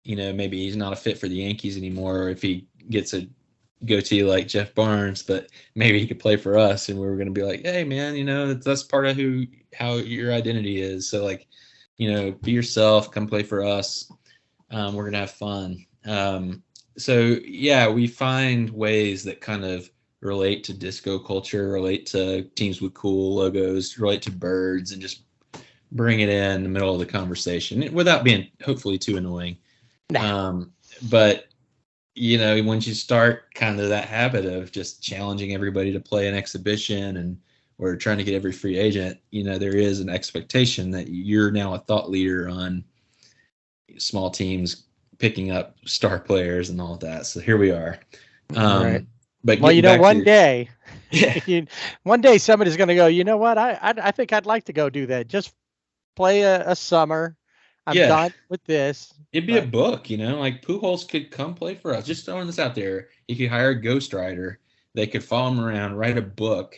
you know, maybe he's not a fit for the Yankees anymore. Or if he gets a, goatee like Jeff Barnes, but maybe he could play for us. And we were going to be like, hey man, you know, that's part of how your identity is. So like, you know, be yourself, come play for us. We're going to have fun. So yeah, we find ways that kind of relate to disco culture, relate to teams with cool logos, relate to birds, and just bring it in the middle of the conversation without being hopefully too annoying. But you know, once you start kind of that habit of just challenging everybody to play an exhibition and we're trying to get every free agent, you know, there is an expectation that you're now a thought leader on small teams picking up star players and all of that. So here we are. Right. But well, you know, one day somebody's going to go, you know what? I think I'd like to go do that. Just play a summer. I'm done with this. It'd be a book, you know, like Pujols could come play for us. Just throwing this out there. If you hire a ghostwriter, they could follow him around, write a book.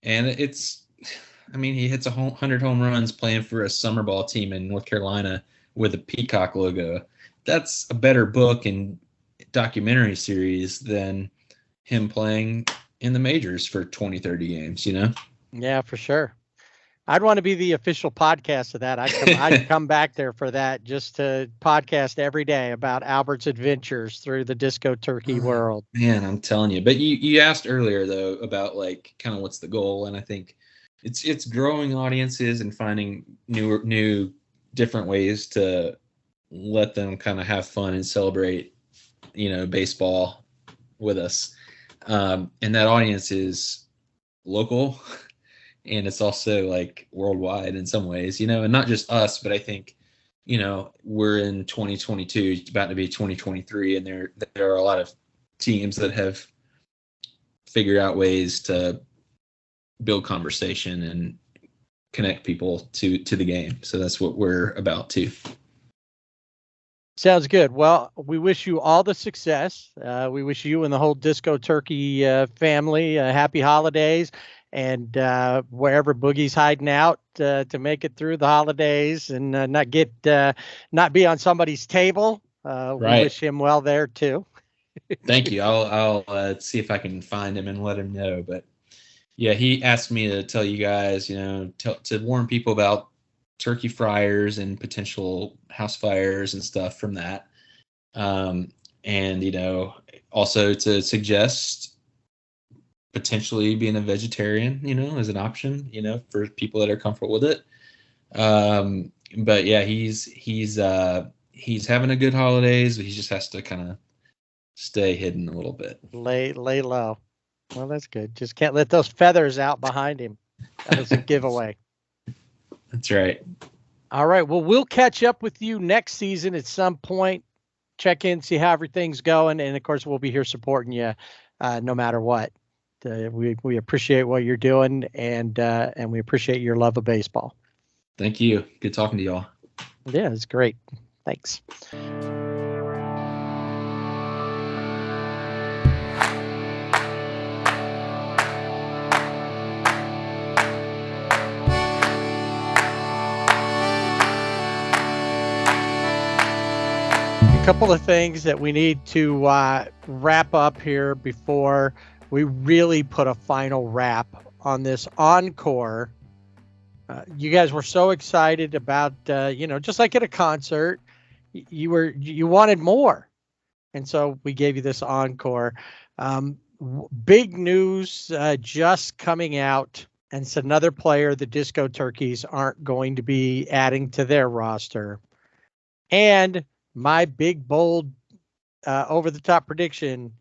And he hits 100 home runs playing for a summer ball team in North Carolina with a peacock logo. That's a better book and documentary series than him playing in the majors for 20, 30 games, you know? Yeah, for sure. I'd want to be the official podcast of that. I'd come back there for that, just to podcast every day about Albert's adventures through the disco turkey world. Man, I'm telling you. But you asked earlier though about like kind of what's the goal, and I think it's growing audiences and finding new different ways to let them kind of have fun and celebrate, you know, baseball with us. And that audience is local. And it's also like worldwide in some ways, you know, and not just us, but I think, you know, we're in 2022, it's about to be 2023, and there are a lot of teams that have figured out ways to build conversation and connect people to the game. So that's what we're about too. Sounds good. Well, we wish you all the success. We wish you and the whole Disco Turkey family happy holidays. And wherever Boogie's hiding out to make it through the holidays and not be on somebody's table. Right. We wish him well there too. Thank you. I'll see if I can find him and let him know. But yeah, he asked me to tell you guys, you know, to warn people about turkey fryers and potential house fires and stuff from that. And, you know, also to suggest potentially being a vegetarian, you know, as an option, you know, for people that are comfortable with it. But yeah, he's having a good holidays. He just has to kind of stay hidden a little bit. Lay low. Well, that's good. Just can't let those feathers out behind him. That was a giveaway. That's right. All right. Well, we'll catch up with you next season at some point. Check in, see how everything's going. And of course, we'll be here supporting you no matter what. We appreciate what you're doing, and we appreciate your love of baseball. Thank you. Good talking to y'all. Yeah, it's great. Thanks. A couple of things that we need to wrap up here before we really put a final wrap on this Encore. You guys were so excited about, you know, just like at a concert, you wanted more. And so we gave you this Encore. Big news just coming out. And it's another player the Disco Turkeys aren't going to be adding to their roster. And my big, bold, over-the-top prediction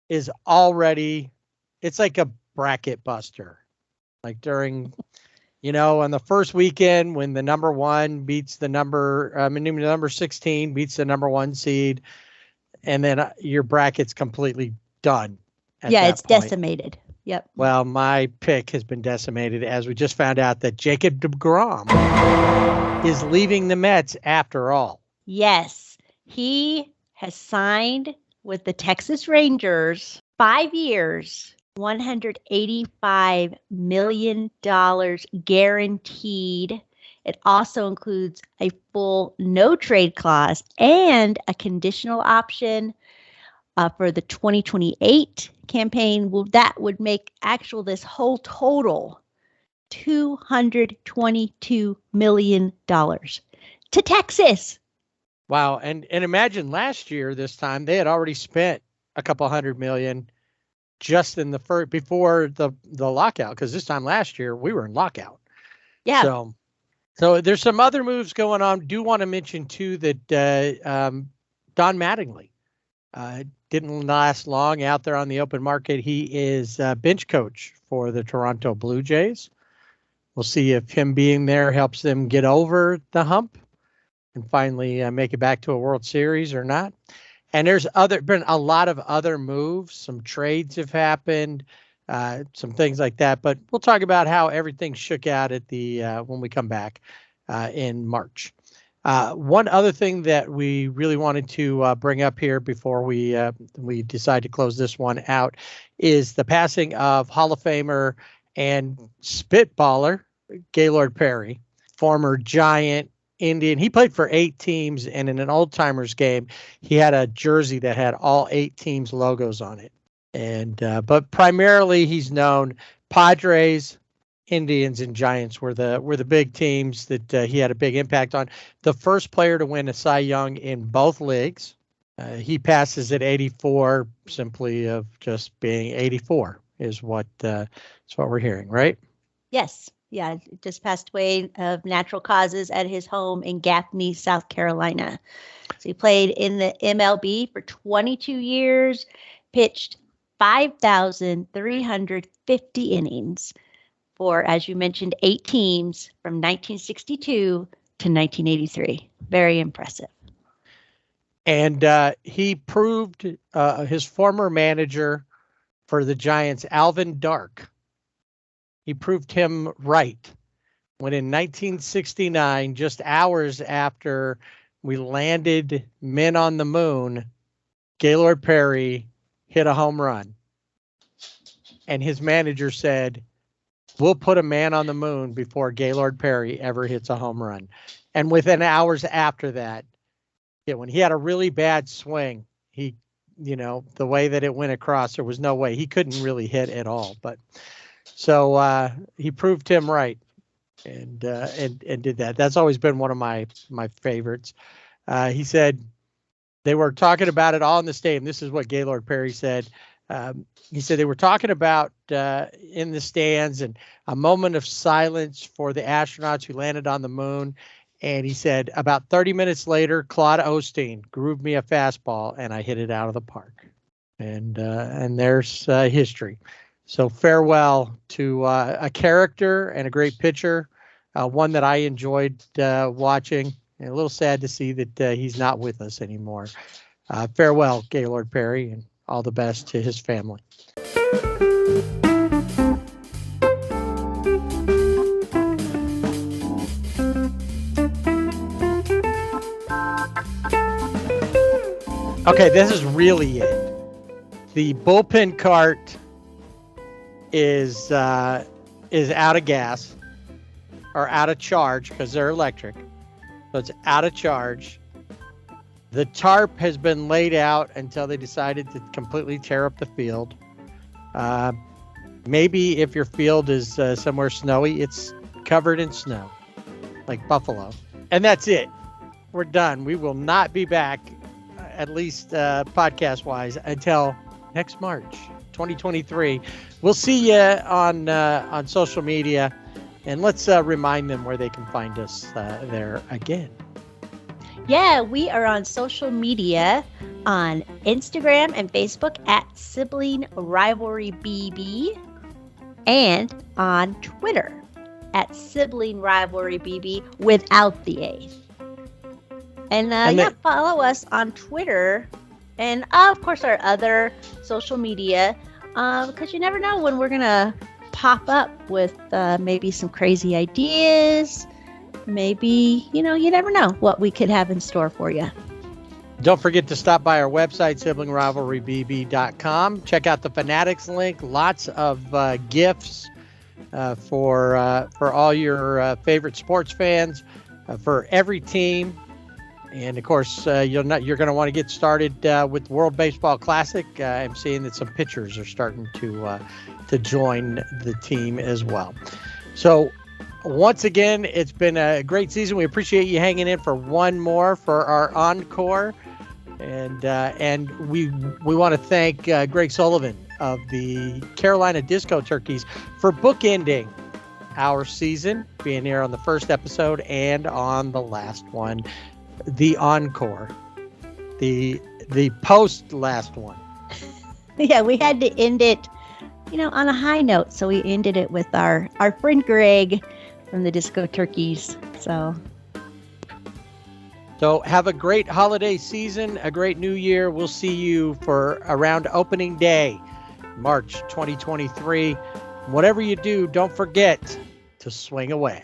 is already... It's like a bracket buster, like during, you know, on the first weekend when the number 1 beats the number 16 beats the number 1 seed, and then your bracket's completely done. Yeah, it's decimated. Yep. Well, my pick has been decimated as we just found out that Jacob deGrom is leaving the Mets after all. Yes, he has signed with the Texas Rangers 5 years. $185 million guaranteed. It also includes a full no trade clause and a conditional option for the 2028 campaign. That would make this whole total $222 million to Texas. Wow. And imagine last year, this time, they had already spent a couple $100 million just in the first, before the lockout, because this time last year we were in lockout. Yeah. So there's some other moves going on. Do want to mention too that Don Mattingly didn't last long out there on the open market. He is bench coach for the Toronto Blue Jays. We'll see if him being there helps them get over the hump and finally make it back to a World Series or not. And there's been a lot of other moves. Some trades have happened, some things like that. But we'll talk about how everything shook out at the when we come back in March. One other thing that we really wanted to bring up here before we decide to close this one out is the passing of Hall of Famer and spitballer Gaylord Perry, former Giant, Indian. He played for 8 teams, and in an old timers game, he had a jersey that had all 8 teams' logos on it. And but primarily, he's known Padres, Indians, and Giants were the big teams that he had a big impact on. The first player to win a Cy Young in both leagues. He passes at 84, simply of just being 84 is what we're hearing, right? Yes. Yeah, just passed away of natural causes at his home in Gaffney, South Carolina. So he played in the MLB for 22 years, pitched 5,350 innings for, as you mentioned, 8 teams from 1962 to 1983. Very impressive. And he proved his former manager for the Giants, Alvin Dark. He proved him right when in 1969, just hours after we landed men on the moon, Gaylord Perry hit a home run. And his manager said, "We'll put a man on the moon before Gaylord Perry ever hits a home run." And within hours after that, when he had a really bad swing, the way that it went across, there was no way. He couldn't really hit at all. But so he proved him right and did that. That's always been one of my favorites. He said they were talking about it all in the stadium. This is what Gaylord Perry said. He said they were talking about in the stands and a moment of silence for the astronauts who landed on the moon. And he said about 30 minutes later, Claude Osteen grooved me a fastball and I hit it out of the park. And there's history. So farewell to a character and a great pitcher, one that I enjoyed watching. And a little sad to see that he's not with us anymore. Farewell, Gaylord Perry, and all the best to his family. Okay, this is really it. The bullpen cart is out of gas or out of charge because they're electric. So it's out of charge. The tarp has been laid out until they decided to completely tear up the field. Maybe if your field is somewhere snowy, it's covered in snow, like Buffalo. And that's it. We're done. We will not be back, at least podcast-wise, until next March, 2023. We'll see you on social media, and let's remind them where they can find us there again. Yeah, we are on social media on Instagram and Facebook at Sibling Rivalry BB, and on Twitter at Sibling Rivalry BB without the A. And follow us on Twitter and, of course, our other social media, because you never know when we're going to pop up with maybe some crazy ideas. Maybe, you never know what we could have in store for you. Don't forget to stop by our website, siblingrivalrybb.com. Check out the Fanatics link. Lots of gifts for all your favorite sports fans, for every team. And of course, you're going to want to get started with World Baseball Classic. I'm seeing that some pitchers are starting to join the team as well. So once again, it's been a great season. We appreciate you hanging in for one more for our Encore. And we want to thank Greg Sullivan of the Carolina Disco Turkeys for bookending our season, being here on the first episode and on the last one, the Encore, the post last one. Yeah, we had to end it, on a high note. So we ended it with our friend Greg from the Disco Turkeys. So have a great holiday season, a great new year. We'll see you for around opening day, March 2023. Whatever you do, don't forget to swing away.